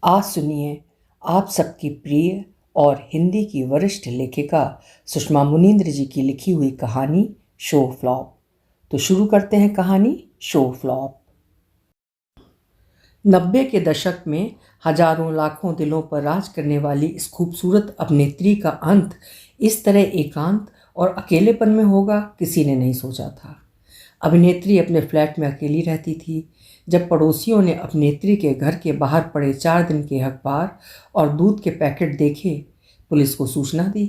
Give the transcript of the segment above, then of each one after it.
आज सुनिए आप सबकी प्रिय और हिंदी की वरिष्ठ लेखिका सुषमा मुनींद्र जी की लिखी हुई कहानी शो फ्लॉप। तो शुरू करते हैं कहानी शो फ्लॉप। 90 के दशक में हजारों लाखों दिलों पर राज करने वाली इस खूबसूरत अभिनेत्री का अंत इस तरह एकांत और अकेलेपन में होगा किसी ने नहीं सोचा था। अभिनेत्री अपने फ्लैट में अकेली रहती थी जब पड़ोसियों ने अभिनेत्री के घर के बाहर पड़े 4 दिन के अखबार और दूध के पैकेट देखे, पुलिस को सूचना दी।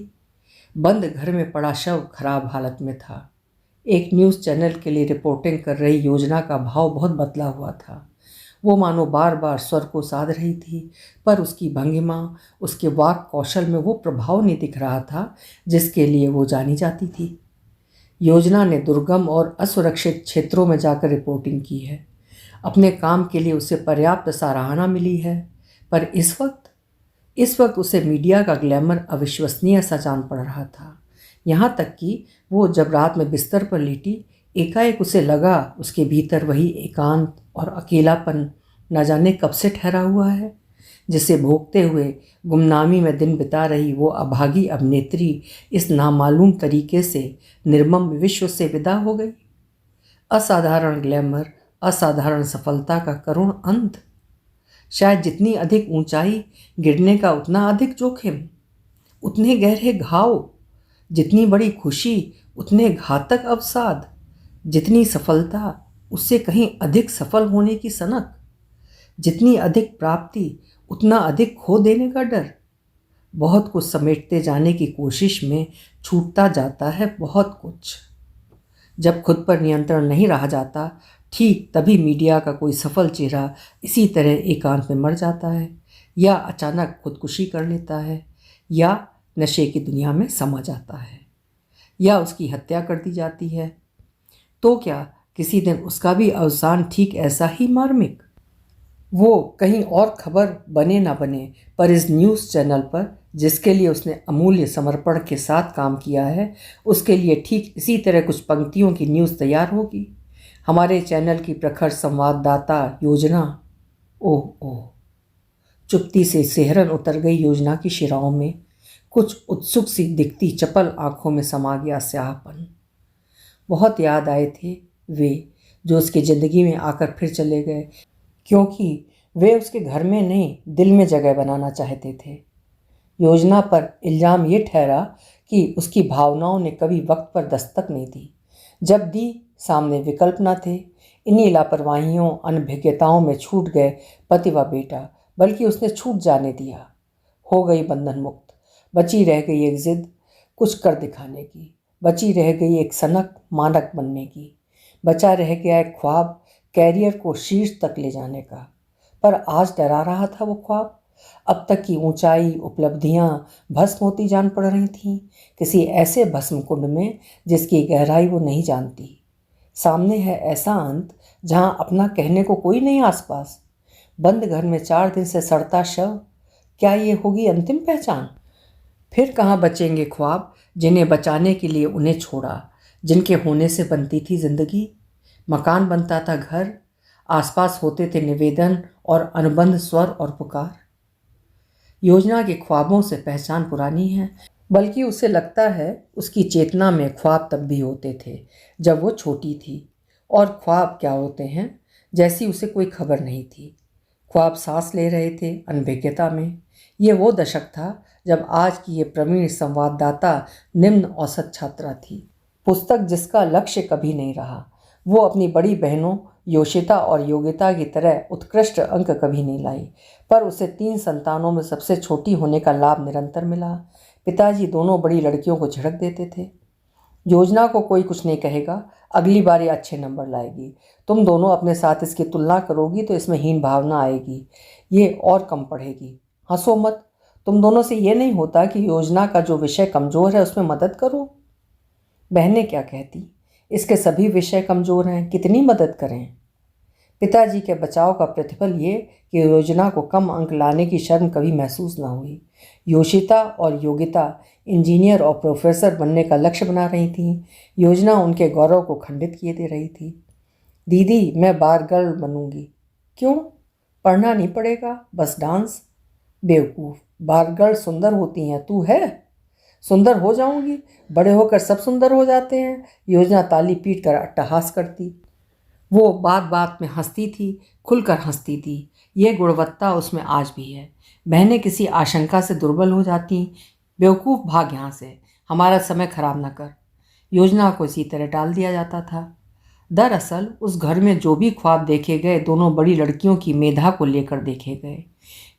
बंद घर में पड़ा शव खराब हालत में था। एक न्यूज़ चैनल के लिए रिपोर्टिंग कर रही योजना का भाव बहुत बदला हुआ था। वो मानो बार बार स्वर को साध रही थी, पर उसकी भंगिमा, उसके वाक कौशल में वो प्रभाव नहीं दिख रहा था जिसके लिए वो जानी जाती थी। योजना ने दुर्गम और असुरक्षित क्षेत्रों में जाकर रिपोर्टिंग की है। अपने काम के लिए उसे पर्याप्त सराहना मिली है, पर इस वक्त उसे मीडिया का ग्लैमर अविश्वसनीय सा जान पड़ रहा था। यहाँ तक कि वो जब रात में बिस्तर पर लेटी, एकाएक उसे लगा उसके भीतर वही एकांत और अकेलापन न जाने कब से ठहरा हुआ है, जिसे भोगते हुए गुमनामी में दिन बिता रही वो अभागी अभिनेत्री इस नामालूम तरीके से निर्मम विश्व से विदा हो गई। असाधारण ग्लैमर, असाधारण सफलता का करुण अंत। शायद जितनी अधिक ऊंचाई, गिरने का उतना अधिक जोखिम, उतने गहरे घाव। जितनी बड़ी खुशी, उतने घातक अवसाद। जितनी सफलता, उससे कहीं अधिक सफल होने की सनक। जितनी अधिक प्राप्ति, उतना अधिक खो देने का डर। बहुत कुछ समेटते जाने की कोशिश में छूटता जाता है बहुत कुछ। जब खुद पर नियंत्रण नहीं रहा जाता, ठीक तभी मीडिया का कोई सफल चेहरा इसी तरह एकांत में मर जाता है, या अचानक खुदकुशी कर लेता है, या नशे की दुनिया में समा जाता है, या उसकी हत्या कर दी जाती है। तो क्या किसी दिन उसका भी अवसान ठीक ऐसा ही मार्मिक? वो कहीं और खबर बने ना बने, पर इस न्यूज़ चैनल पर जिसके लिए उसने अमूल्य समर्पण के साथ काम किया है, उसके लिए ठीक इसी तरह कुछ पंक्तियों की न्यूज़ तैयार होगी। हमारे चैनल की प्रखर संवाददाता योजना। ओह ओह, चुप्ती से सिहरन उतर गई योजना की शिराओं में। कुछ उत्सुक सी दिखती चपल आंखों में समा गया स्याहपन। बहुत याद आए थे वे जो उसकी ज़िंदगी में आकर फिर चले गए, क्योंकि वे उसके घर में नहीं, दिल में जगह बनाना चाहते थे। योजना पर इल्ज़ाम ये ठहरा कि उसकी भावनाओं ने कभी वक्त पर दस्तक नहीं दी। जब दी, सामने विकल्प न थे। इन्हीं लापरवाहियों, अनभिज्ञताओं में छूट गए पति व बेटा, बल्कि उसने छूट जाने दिया। हो गई बंधन मुक्त। बची रह गई एक जिद, कुछ कर दिखाने की। बची रह गई एक सनक, मानक बनने की। बचा रह गया एक ख्वाब, कैरियर को शीर्ष तक ले जाने का। पर आज डरा रहा था वो ख्वाब। अब तक की ऊंचाई, उपलब्धियां भस्म होती जान पड़ रही थीं, किसी ऐसे भस्म कुंड में जिसकी गहराई वो नहीं जानती। सामने है ऐसा अंत जहां अपना कहने को कोई नहीं आसपास। बंद घर में 4 दिन से सड़ता शव, क्या ये होगी अंतिम पहचान? फिर कहाँ बचेंगे ख्वाब जिन्हें बचाने के लिए उन्हें छोड़ा, जिनके होने से बनती थी जिंदगी। मकान बनता था घर, आसपास होते थे निवेदन और अनुबंध स्वर और पुकार। योजना के ख्वाबों से पहचान पुरानी है, बल्कि उसे लगता है उसकी चेतना में ख्वाब तब भी होते थे जब वो छोटी थी। और ख्वाब क्या होते हैं, जैसी उसे कोई खबर नहीं थी। ख्वाब सांस ले रहे थे अनभिज्ञता में। ये वो दशक था जब आज की ये प्रवीण संवाददाता निम्न औसत छात्रा थी। पुस्तक जिसका लक्ष्य कभी नहीं रहा। वो अपनी बड़ी बहनों योशिता और योगिता की तरह उत्कृष्ट अंक कभी नहीं लाई, पर उसे 3 संतानों में सबसे छोटी होने का लाभ निरंतर मिला। पिताजी दोनों बड़ी लड़कियों को झिड़क देते थे। योजना को कोई कुछ नहीं कहेगा, अगली बार ये अच्छे नंबर लाएगी। तुम दोनों अपने साथ इसकी तुलना करोगी तो इसमें हीन भावना आएगी, ये और कम पढ़ेगी। हंसो मत, तुम दोनों से ये नहीं होता कि योजना का जो विषय कमज़ोर है उसमें मदद करो। बहनें क्या कहती, इसके सभी विषय कमज़ोर हैं, कितनी मदद करें? पिताजी के बचाव का प्रतिफल ये कि योजना को कम अंक लाने की शर्म कभी महसूस न हुई। योशिता और योगिता इंजीनियर और प्रोफेसर बनने का लक्ष्य बना रही थीं। योजना उनके गौरव को खंडित किए दे रही थी। दीदी, मैं बार गर्ल बनूंगी। क्यों? पढ़ना नहीं पड़ेगा, बस डांस। बेवकूफ़, बार गर्ल सुंदर होती हैं, तू है? सुंदर हो जाऊंगी, बड़े होकर सब सुंदर हो जाते हैं। योजना ताली पीट कर अट्टहास करती। वो बात बात में हंसती थी, खुलकर हंसती थी। ये गुणवत्ता उसमें आज भी है। बहनें किसी आशंका से दुर्बल हो जाती। बेवकूफ़, भाग यहाँ से, हमारा समय खराब न कर। योजना को इसी तरह टाल दिया जाता था। दरअसल उस घर में जो भी ख्वाब देखे गए, दोनों बड़ी लड़कियों की मेधा को लेकर देखे गए।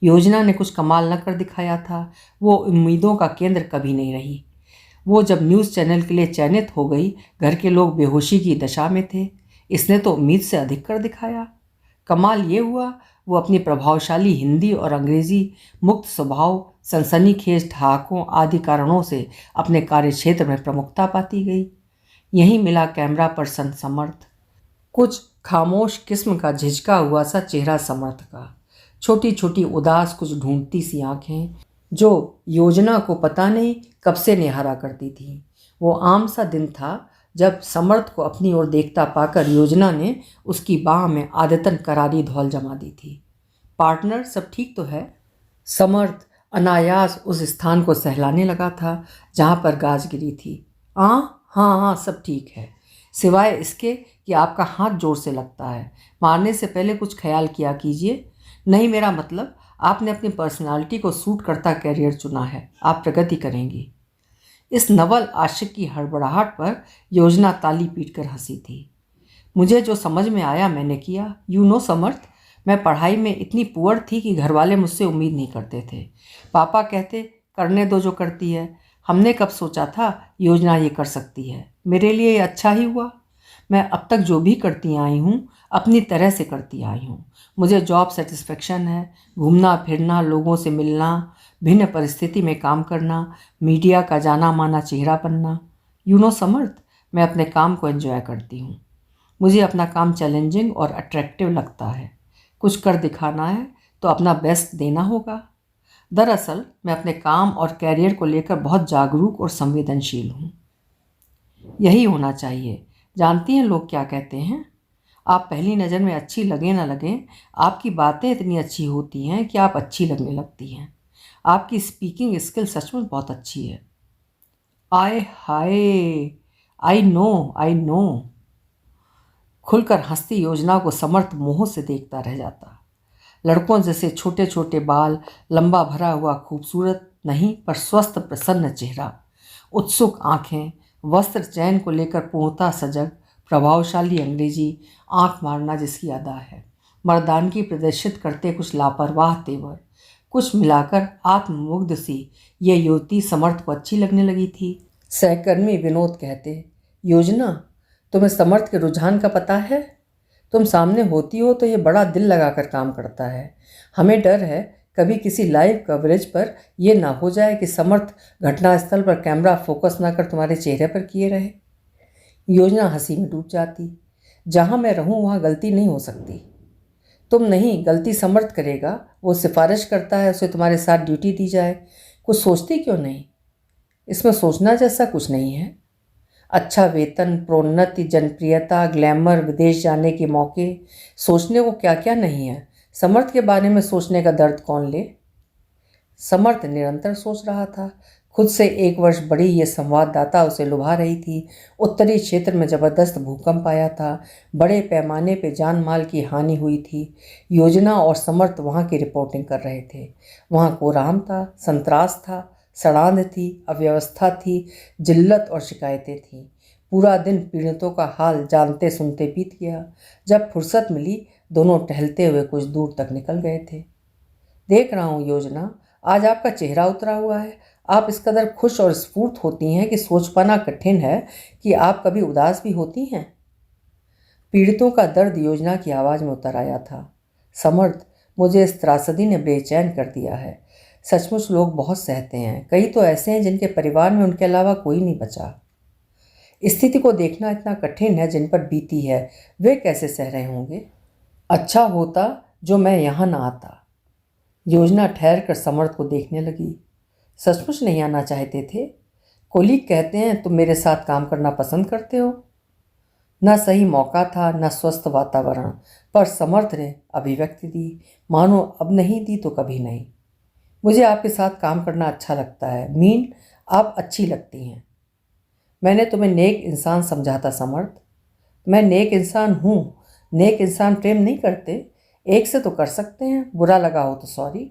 योजना ने कुछ कमाल न कर दिखाया था। वो उम्मीदों का केंद्र कभी नहीं रही। वो जब न्यूज़ चैनल के लिए चयनित हो गई, घर के लोग बेहोशी की दशा में थे। इसने तो उम्मीद से अधिक कर दिखाया। कमाल ये हुआ, वो अपनी प्रभावशाली हिंदी और अंग्रेजी, मुक्त स्वभाव, सनसनीखेज ठहाकों आदि कारणों से अपने कार्यक्षेत्र में प्रमुखता पाती गई। यहीं मिला कैमरा पर्सन समर्थ। कुछ खामोश किस्म का झिझका हुआ सा चेहरा समर्थ का, छोटी छोटी उदास कुछ ढूंढती सी आंखें, जो योजना को पता नहीं कब से निहारा करती थी। वो आम सा दिन था जब समर्थ को अपनी ओर देखता पाकर योजना ने उसकी बाह में आदतन करारी धौल जमा दी थी। पार्टनर, सब ठीक तो है? समर्थ अनायास उस स्थान को सहलाने लगा था जहाँ पर गाज गिरी थी। हाँ हाँ हाँ, सब ठीक है, सिवाय इसके कि आपका हाथ जोर से लगता है। मारने से पहले कुछ ख्याल किया कीजिए। नहीं, मेरा मतलब, आपने अपनी पर्सनालिटी को सूट करता कैरियर चुना है, आप प्रगति करेंगी। इस नवल आशिक की हड़बड़ाहट पर योजना ताली पीटकर हंसी थी। मुझे जो समझ में आया मैंने किया। यू नो समर्थ, मैं पढ़ाई में इतनी पुअर थी कि घर वाले मुझसे उम्मीद नहीं करते थे। पापा कहते, करने दो जो करती है। हमने कब सोचा था योजना ये कर सकती है। मेरे लिए ये अच्छा ही हुआ। मैं अब तक जो भी करती आई हूँ अपनी तरह से करती आई हूँ। मुझे जॉब सेटिस्फेक्शन है, घूमना फिरना, लोगों से मिलना, भिन्न परिस्थिति में काम करना, मीडिया का जाना माना चेहरा बनना। यू नो समर्थ, मैं अपने काम को एंजॉय करती हूँ। मुझे अपना काम चैलेंजिंग और अट्रैक्टिव लगता है। कुछ कर दिखाना है तो अपना बेस्ट देना होगा। दरअसल मैं अपने काम और कैरियर को लेकर बहुत जागरूक और संवेदनशील हूँ। यही होना चाहिए। जानती हैं लोग क्या कहते हैं? आप पहली नज़र में अच्छी लगे ना लगे, आपकी बातें इतनी अच्छी होती हैं कि आप अच्छी लगने लगती हैं। आपकी स्पीकिंग स्किल सचमुच बहुत अच्छी है। आय हाय, आई नो आई नो। खुलकर हंसती योजना को समर्थ मोह से देखता रह जाता। लड़कों जैसे छोटे छोटे बाल, लंबा भरा हुआ खूबसूरत नहीं पर स्वस्थ प्रसन्न चेहरा, उत्सुक आंखें, वस्त्र चयन को लेकर पूर्णतः सजग, प्रभावशाली अंग्रेजी, आंख मारना जिसकी अदा है, मर्दानगी प्रदर्शित करते कुछ लापरवाह तेवर, कुछ मिलाकर आत्ममुग्ध सी ये युवती समर्थ को अच्छी लगने लगी थी। सहकर्मी विनोद कहते, योजना, तुम्हें समर्थ के रुझान का पता है? तुम सामने होती हो तो ये बड़ा दिल लगाकर काम करता है। हमें डर है कभी किसी लाइव कवरेज पर यह ना हो जाए कि समर्थ घटनास्थल पर कैमरा फोकस ना कर तुम्हारे चेहरे पर किए रहे। योजना हंसी में डूब जाती। जहाँ मैं रहूँ वहाँ गलती नहीं हो सकती। तुम नहीं, गलती समर्थ करेगा। वो सिफारिश करता है उसे तुम्हारे साथ ड्यूटी दी जाए। कुछ सोचती क्यों नहीं? इसमें सोचना जैसा कुछ नहीं है। अच्छा वेतन, प्रोन्नति, जनप्रियता, ग्लैमर, विदेश जाने के मौके, सोचने को क्या क्या नहीं है। समर्थ के बारे में सोचने का दर्द कौन ले? समर्थ निरंतर सोच रहा था। खुद से 1 वर्ष बड़ी ये संवाददाता उसे लुभा रही थी। उत्तरी क्षेत्र में जबरदस्त भूकंप आया था। बड़े पैमाने पे जान माल की हानि हुई थी। योजना और समर्थ वहाँ की रिपोर्टिंग कर रहे थे। वहाँ कोहराम था, संत्रास था, सड़ांध थी, अव्यवस्था थी, जिल्लत और शिकायतें थीं। पूरा दिन पीड़ितों का हाल जानते सुनते बीत गया। जब फुर्सत मिली दोनों टहलते हुए कुछ दूर तक निकल गए थे। देख रहा हूँ योजना, आज आपका चेहरा उतरा हुआ है। आप इस कदर खुश और स्फूर्त होती हैं कि सोच पाना कठिन है कि आप कभी उदास भी होती हैं। पीड़ितों का दर्द योजना की आवाज़ में उतर आया था। समर्थ, मुझे इस त्रासदी ने बेचैन कर दिया है। सचमुच लोग बहुत सहते हैं। कई तो ऐसे हैं जिनके परिवार में उनके अलावा कोई नहीं बचा। स्थिति को देखना इतना कठिन है। जिन पर बीती है वे कैसे सह रहे होंगे? अच्छा होता जो मैं यहाँ ना आता। योजना ठहर कर समर्थ को देखने लगी। सचमुच नहीं आना चाहते थे? कोलीग कहते हैं तुम मेरे साथ काम करना पसंद करते हो। न सही मौका था, न स्वस्थ वातावरण, पर समर्थ ने अभिव्यक्ति दी, मानो अब नहीं दी तो कभी नहीं। मुझे आपके साथ काम करना अच्छा लगता है मीन, आप अच्छी लगती हैं। मैंने तुम्हें नेक इंसान समझा था समर्थ। मैं नेक इंसान हूँ। नेक इंसान प्रेम नहीं करते। एक से तो कर सकते हैं, बुरा लगा हो तो सॉरी।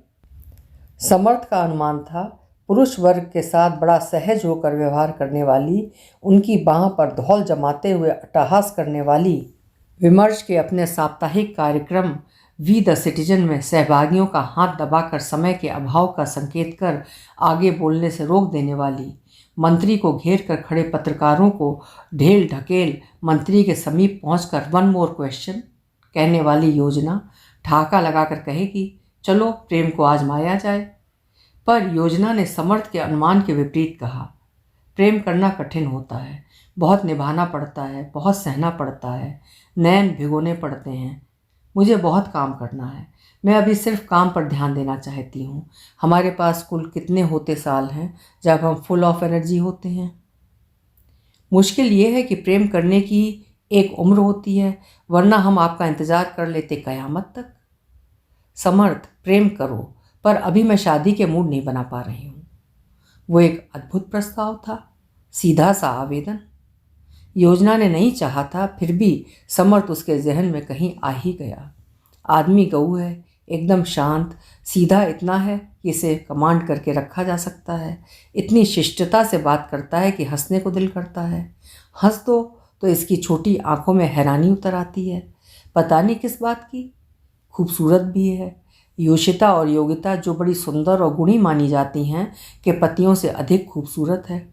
समर्थ का अनुमान था पुरुष वर्ग के साथ बड़ा सहज होकर व्यवहार करने वाली, उनकी बाह पर धौल जमाते हुए अट्टहास करने वाली, विमर्श के अपने साप्ताहिक कार्यक्रम वी द सिटीजन में सहभागियों का हाथ दबाकर समय के अभाव का संकेत कर आगे बोलने से रोक देने वाली, मंत्री को घेर कर खड़े पत्रकारों को ढेल ढकेल मंत्री के समीप पहुंचकर वन मोर क्वेश्चन कहने वाली योजना ठहाका लगाकर कहेगी, चलो प्रेम को आजमाया जाए। पर योजना ने समर्थ के अनुमान के विपरीत कहा, प्रेम करना कठिन होता है, बहुत निभाना पड़ता है, बहुत सहना पड़ता है, नैन भिगोने पड़ते हैं। मुझे बहुत काम करना है। मैं अभी सिर्फ काम पर ध्यान देना चाहती हूँ। हमारे पास कुल कितने होते साल हैं जब हम फुल ऑफ एनर्जी होते हैं? मुश्किल ये है कि प्रेम करने की एक उम्र होती है, वरना हम आपका इंतज़ार कर लेते कयामत तक। समर्थ, प्रेम करो, पर अभी मैं शादी के मूड नहीं बना पा रही हूँ। वो एक अद्भुत प्रस्ताव था, सीधा सा आवेदन। योजना ने नहीं चाहा था, फिर भी समर्थ उसके जहन में कहीं आ ही गया। आदमी गऊ है, एकदम शांत, सीधा इतना है कि इसे कमांड करके रखा जा सकता है। इतनी शिष्टता से बात करता है कि हंसने को दिल करता है। हंस दो तो इसकी छोटी आंखों में हैरानी उतर आती है। पता नहीं किस बात की। खूबसूरत भी है। योशिता और योगिता, जो बड़ी सुंदर और गुणी मानी जाती हैं, के पतियों से अधिक खूबसूरत है।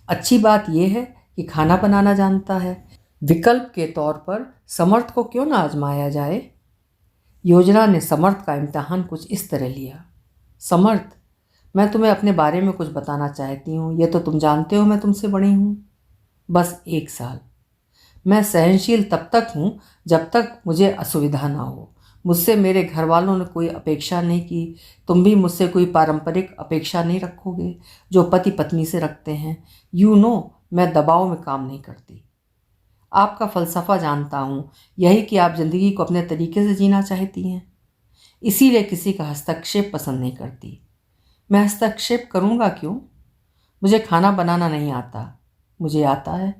अच्छी बात यह है कि खाना बनाना जानता है। विकल्प के तौर पर समर्थ को क्यों ना आजमाया जाए? योजना ने समर्थ का इम्तिहान कुछ इस तरह लिया, समर्थ, मैं तुम्हें अपने बारे में कुछ बताना चाहती हूँ। ये तो तुम जानते हो मैं तुमसे बड़ी हूँ, बस 1 साल। मैं सहनशील तब तक हूँ जब तक मुझे असुविधा ना हो। मुझसे मेरे घर वालों ने कोई अपेक्षा नहीं की। तुम भी मुझसे कोई पारंपरिक अपेक्षा नहीं रखोगे जो पति पत्नी से रखते हैं। मैं दबाव में काम नहीं करती। आपका फ़लसफ़ा जानता हूँ, यही कि आप ज़िंदगी को अपने तरीके से जीना चाहती हैं। इसीलिए किसी का हस्तक्षेप पसंद नहीं करती। मैं हस्तक्षेप करूँगा क्यों? मुझे खाना बनाना नहीं आता। मुझे आता है।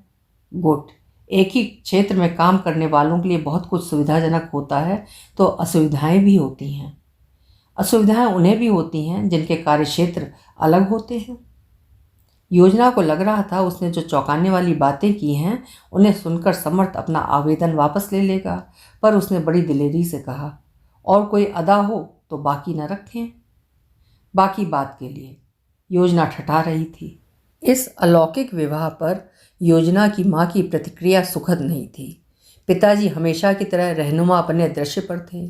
गुड। एक ही क्षेत्र में काम करने वालों के लिए बहुत कुछ सुविधाजनक होता है तो असुविधाएं भी होती हैं। असुविधाएं उन्हें भी होती हैं जिनके कार्यक्षेत्र अलग होते हैं। योजना को लग रहा था उसने जो चौंकाने वाली बातें की हैं उन्हें सुनकर समर्थ अपना आवेदन वापस ले लेगा, पर उसने बड़ी दिलेरी से कहा, और कोई अदा हो तो बाकी न रखें। बाकी बात के लिए योजना ठठा रही थी। इस अलौकिक विवाह पर योजना की माँ की प्रतिक्रिया सुखद नहीं थी। पिताजी हमेशा की तरह रहनुमा बने दृश्य पर थे।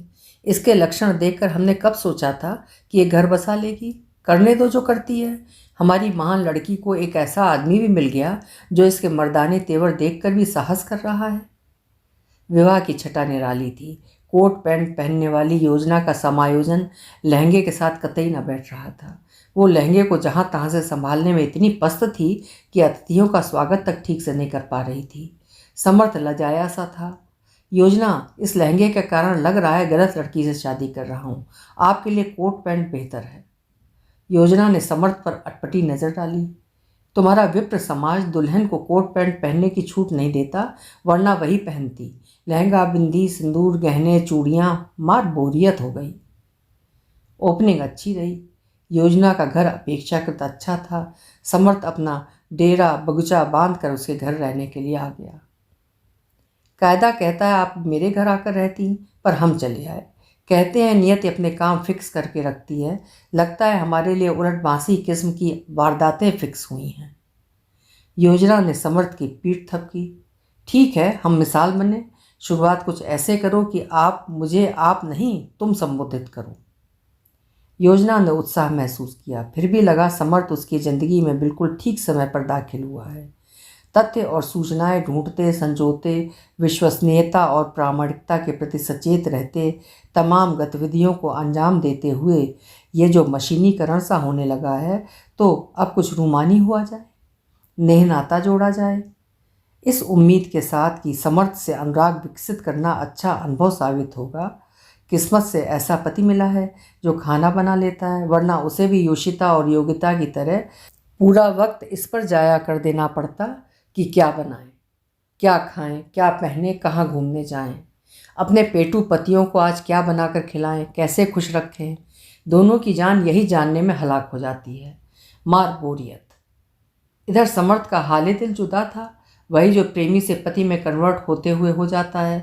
इसके लक्षण देखकर हमने कब सोचा था कि ये घर बसा लेगी। करने दो जो करती है। हमारी महान लड़की को एक ऐसा आदमी भी मिल गया जो इसके मर्दाने तेवर देखकर भी साहस कर रहा है। विवाह की छटा निराली थी। कोट पैंट पहनने वाली योजना का समायोजन लहंगे के साथ कतई न बैठ रहा था। वो लहंगे को जहाँ तहाँ से संभालने में इतनी पस्त थी कि अतिथियों का स्वागत तक ठीक से नहीं कर पा रही थी। समर्थ लजाया सा था। योजना, इस लहंगे के कारण लग रहा है गलत लड़की से शादी कर रहा हूँ। आपके लिए कोट पैंट बेहतर है। योजना ने समर्थ पर अटपटी नज़र डाली। तुम्हारा विप्र समाज दुल्हन को कोट पैंट पहनने की छूट नहीं देता, वरना वही पहनती। लहंगा, बिंदी, सिंदूर, गहने, चूड़ियाँ, मार बोरियत हो गई। ओपनिंग अच्छी रही। योजना का घर अपेक्षाकृत अच्छा था। समर्थ अपना डेरा बगुचा बांध कर उसके घर रहने के लिए आ गया। कायदा कहता है आप मेरे घर आकर रहती, पर हम चले आए। कहते हैं नियति अपने काम फिक्स करके रखती है। लगता है हमारे लिए उलट बांसी किस्म की वारदातें फिक्स हुई हैं। योजना ने समर्थ की पीठ थपकी। ठीक है, हम मिसाल बने। शुरुआत कुछ ऐसे करो कि आप मुझे आप नहीं तुम संबोधित करो। योजना ने उत्साह महसूस किया। फिर भी लगा समर्थ उसकी ज़िंदगी में बिल्कुल ठीक समय पर दाखिल हुआ है। तथ्य और सूचनाएं ढूंढते, संजोते, विश्वसनीयता और प्रामाणिकता के प्रति सचेत रहते, तमाम गतिविधियों को अंजाम देते हुए ये जो मशीनीकरण सा होने लगा है, तो अब कुछ रूमानी हुआ जाए, नेह नाता जोड़ा जाए। इस उम्मीद के साथ कि समर्थ से अनुराग विकसित करना अच्छा अनुभव साबित होगा। किस्मत से ऐसा पति मिला है जो खाना बना लेता है, वरना उसे भी योशिता और योगिता की तरह पूरा वक्त इस पर जाया कर देना पड़ता कि क्या बनाएं, क्या खाएं, क्या पहने, कहाँ घूमने जाएं। अपने पेटू पतियों को आज क्या बनाकर खिलाएं, कैसे खुश रखें। दोनों की जान यही जानने में हलाक हो जाती है। मार बोरियत। इधर समर्थ का हाले दिल जुदा था, वही जो प्रेमी से पति में कन्वर्ट होते हुए हो जाता है।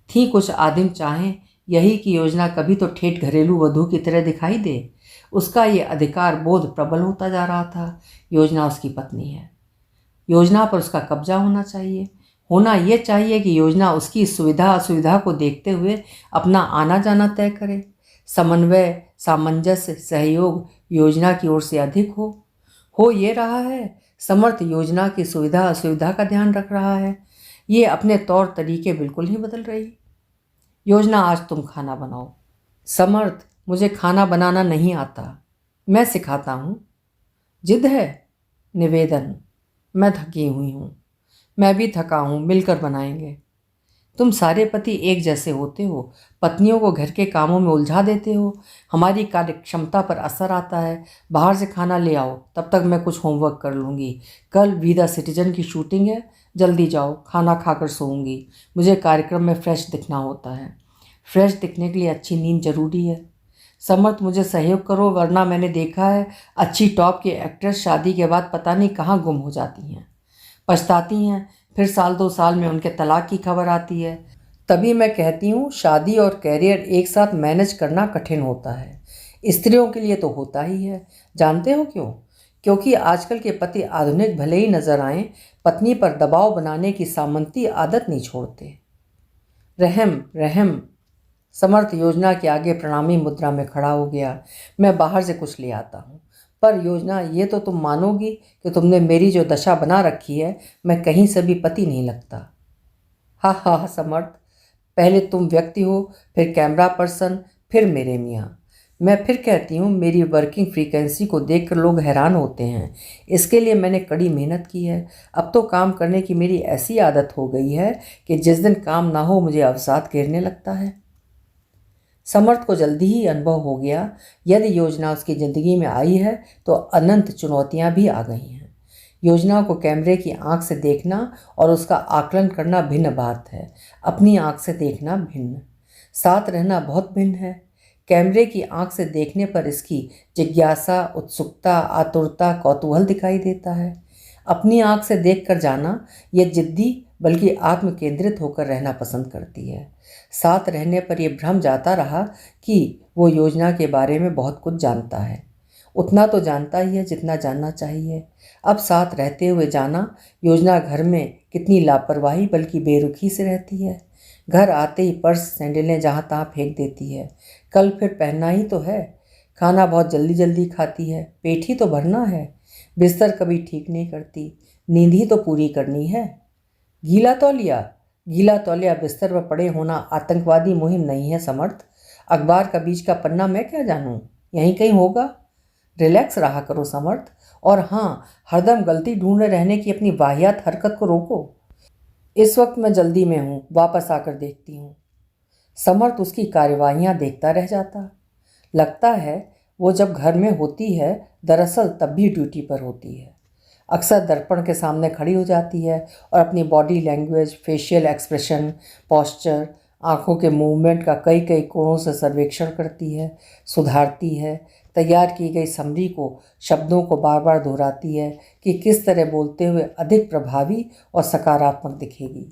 थी कुछ आदिम चाहें यही कि योजना कभी तो ठेठ घरेलू वधू की तरह दिखाई दे। उसका ये अधिकार बोध प्रबल होता जा रहा था। योजना उसकी पत्नी है, योजना पर उसका कब्जा होना चाहिए। होना यह चाहिए कि योजना उसकी सुविधा असुविधा को देखते हुए अपना आना जाना तय करे। समन्वय, सामंजस्य, सहयोग योजना की ओर से अधिक हो ये रहा है। समर्थ योजना की सुविधा असुविधा का ध्यान रख रहा है। ये अपने तौर तरीके बिल्कुल ही बदल रही। योजना, आज तुम खाना बनाओ। समर्थ, मुझे खाना बनाना नहीं आता, मैं सिखाता हूँ। जिद है? निवेदन, मैं थकी हुई हूँ। मैं भी थका हूँ, मिलकर बनाएंगे। तुम सारे पति एक जैसे होते हो, पत्नियों को घर के कामों में उलझा देते हो। हमारी कार्य क्षमता पर असर आता है। बाहर से खाना ले आओ, तब तक मैं कुछ होमवर्क कर लूँगी। कल वी द सिटीजन की शूटिंग है, जल्दी जाओ, खाना खाकर सोऊंगी। मुझे कार्यक्रम में फ्रेश दिखना होता है। फ्रेश दिखने के लिए अच्छी नींद जरूरी है। समर्थ, मुझे सहयोग करो, वरना मैंने देखा है अच्छी टॉप की एक्ट्रेस शादी के बाद पता नहीं कहाँ गुम हो जाती हैं, पछताती हैं, फिर साल 2 साल में उनके तलाक की खबर आती है। तभी मैं कहती हूँ शादी और कैरियर एक साथ मैनेज करना कठिन होता है। स्त्रियों के लिए तो होता ही है। जानते हो क्यों? क्योंकि आजकल के पति आधुनिक भले ही नजर आएं, पत्नी पर दबाव बनाने की सामंती आदत नहीं छोड़ते। रहम रहम। समर्थ योजना के आगे प्रणामी मुद्रा में खड़ा हो गया। मैं बाहर से कुछ ले आता हूँ। पर योजना, ये तो तुम मानोगी कि तुमने मेरी जो दशा बना रखी है, मैं कहीं से भी पति नहीं लगता। हा हा हा समर्थ, पहले तुम व्यक्ति हो, फिर कैमरा पर्सन, फिर मेरे मियाँ। मैं फिर कहती हूँ, मेरी वर्किंग फ्रीक्वेंसी को देखकर लोग हैरान होते हैं। इसके लिए मैंने कड़ी मेहनत की है। अब तो काम करने की मेरी ऐसी आदत हो गई है कि जिस दिन काम ना हो मुझे अवसाद घेरने लगता है। समर्थ को जल्दी ही अनुभव हो गया, यदि योजना उसकी ज़िंदगी में आई है तो अनंत चुनौतियां भी आ गई हैं। योजना को कैमरे की आंख से देखना और उसका आकलन करना भिन्न बात है, अपनी आंख से देखना भिन्न। साथ रहना बहुत भिन्न है। कैमरे की आंख से देखने पर इसकी जिज्ञासा, उत्सुकता, आतुरता, कौतूहल दिखाई देता है। अपनी आंख से देख कर जाना यह जिद्दी बल्कि आत्म केंद्रित होकर रहना पसंद करती है। साथ रहने पर यह भ्रम जाता रहा कि वो योजना के बारे में बहुत कुछ जानता है। उतना तो जानता ही है जितना जानना चाहिए। अब साथ रहते हुए जाना, योजना घर में कितनी लापरवाही बल्कि बेरुखी से रहती है। घर आते ही पर्स, सैंडलें जहाँ तहाँ फेंक देती है। कल फिर पहनना ही तो है। खाना बहुत जल्दी जल्दी खाती है, पेट ही तो भरना है। बिस्तर कभी ठीक नहीं करती, नींद ही तो पूरी करनी है। गीला तौलिया, गीला तौलिया बिस्तर पर पड़े होना आतंकवादी मुहिम नहीं है समर्थ। अखबार का बीच का पन्ना मैं क्या जानूं, यहीं कहीं होगा। रिलैक्स रहा करो समर्थ। और हाँ, हरदम गलती ढूंढे रहने की अपनी वाहियात हरकत को रोको। इस वक्त मैं जल्दी में हूँ, वापस आकर देखती हूँ। समर्थ उसकी कार्यवाहियाँ देखता रह जाता। लगता है वो जब घर में होती है दरअसल तब भी ड्यूटी पर होती है। अक्सर दर्पण के सामने खड़ी हो जाती है और अपनी body language, facial expression, posture, आंखों के मूवमेंट का कई कई कोणों से सर्वेक्षण करती है, सुधारती है। तैयार की गई समरी को, शब्दों को बार बार दोहराती है कि किस तरह बोलते हुए अधिक प्रभावी और सकारात्मक दिखेगी।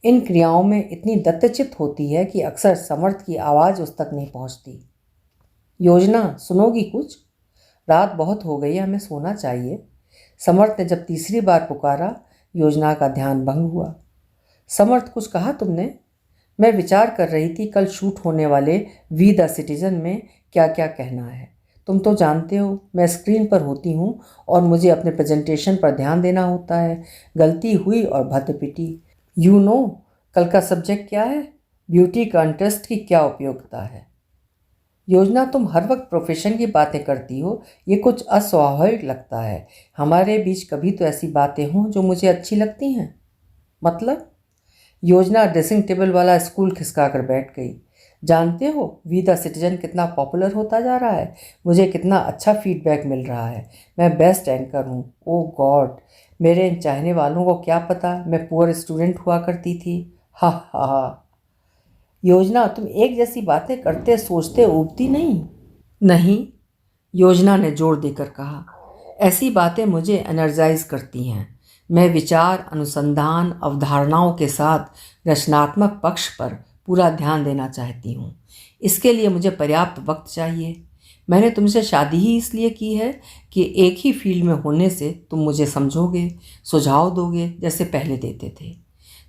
इन क्रियाओं में इतनी दत्तचित्त होती है कि अक्सर समर्थ की आवाज़ उस तक नहीं पहुंचती। योजना, सुनोगी कुछ? रात बहुत हो गई है, हमें सोना चाहिए। समर्थ ने जब तीसरी बार पुकारा, योजना का ध्यान भंग हुआ। समर्थ, कुछ कहा तुमने? मैं विचार कर रही थी कल शूट होने वाले वी द सिटीजन में क्या क्या कहना है। तुम तो जानते हो मैं स्क्रीन पर होती हूँ और मुझे अपने प्रेजेंटेशन पर ध्यान देना होता है। गलती हुई और भद्द पिटी। यू नो, कल का सब्जेक्ट क्या है? ब्यूटी कॉन्टेस्ट की क्या उपयोगिता है? योजना, तुम हर वक्त प्रोफेशन की बातें करती हो, ये कुछ अस्वाभाविक लगता है। हमारे बीच कभी तो ऐसी बातें हों जो मुझे अच्छी लगती हैं। मतलब? योजना ड्रेसिंग टेबल वाला स्कूल खिसका कर बैठ गई। जानते हो वी द सिटीजन कितना पॉपुलर होता जा रहा है, मुझे कितना अच्छा फीडबैक मिल रहा है, मैं बेस्ट एंकर हूँ। ओह गॉड, मेरे इन चाहने वालों को क्या पता मैं पुअर स्टूडेंट हुआ करती थी। हा हा हा। योजना, तुम एक जैसी बातें करते सोचते उबती नहीं? नहीं, योजना ने जोर देकर कहा। ऐसी बातें मुझे एनर्जाइज करती हैं। मैं विचार, अनुसंधान, अवधारणाओं के साथ रचनात्मक पक्ष पर पूरा ध्यान देना चाहती हूँ। इसके लिए मुझे पर्याप्त वक्त चाहिए। मैंने तुमसे शादी ही इसलिए की है कि एक ही फील्ड में होने से तुम मुझे समझोगे, सुझाव दोगे जैसे पहले देते थे।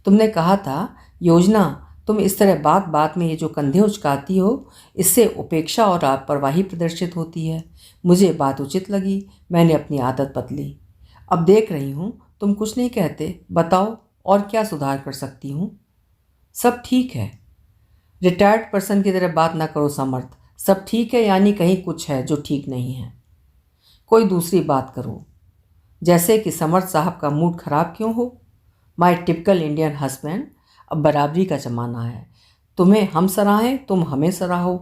तुमने कहा था, योजना, तुम इस तरह बात बात में ये जो कंधे उचकाती हो, इससे उपेक्षा और लापरवाही प्रदर्शित होती है। मुझे बात उचित लगी, मैंने अपनी आदत बदली। अब देख रही हूँ तुम कुछ नहीं कहते, बताओ और क्या सुधार कर सकती हूँ? सब ठीक है। रिटायर्ड पर्सन की तरह बात ना करो समर्थ। सब ठीक है यानी कहीं कुछ है जो ठीक नहीं है। कोई दूसरी बात करो, जैसे कि समर्थ साहब का मूड खराब क्यों हो? माई टिपिकल इंडियन हस्बैंड। अब बराबरी का ज़माना है, तुम्हें हम सराहें, तुम हमें सराहो।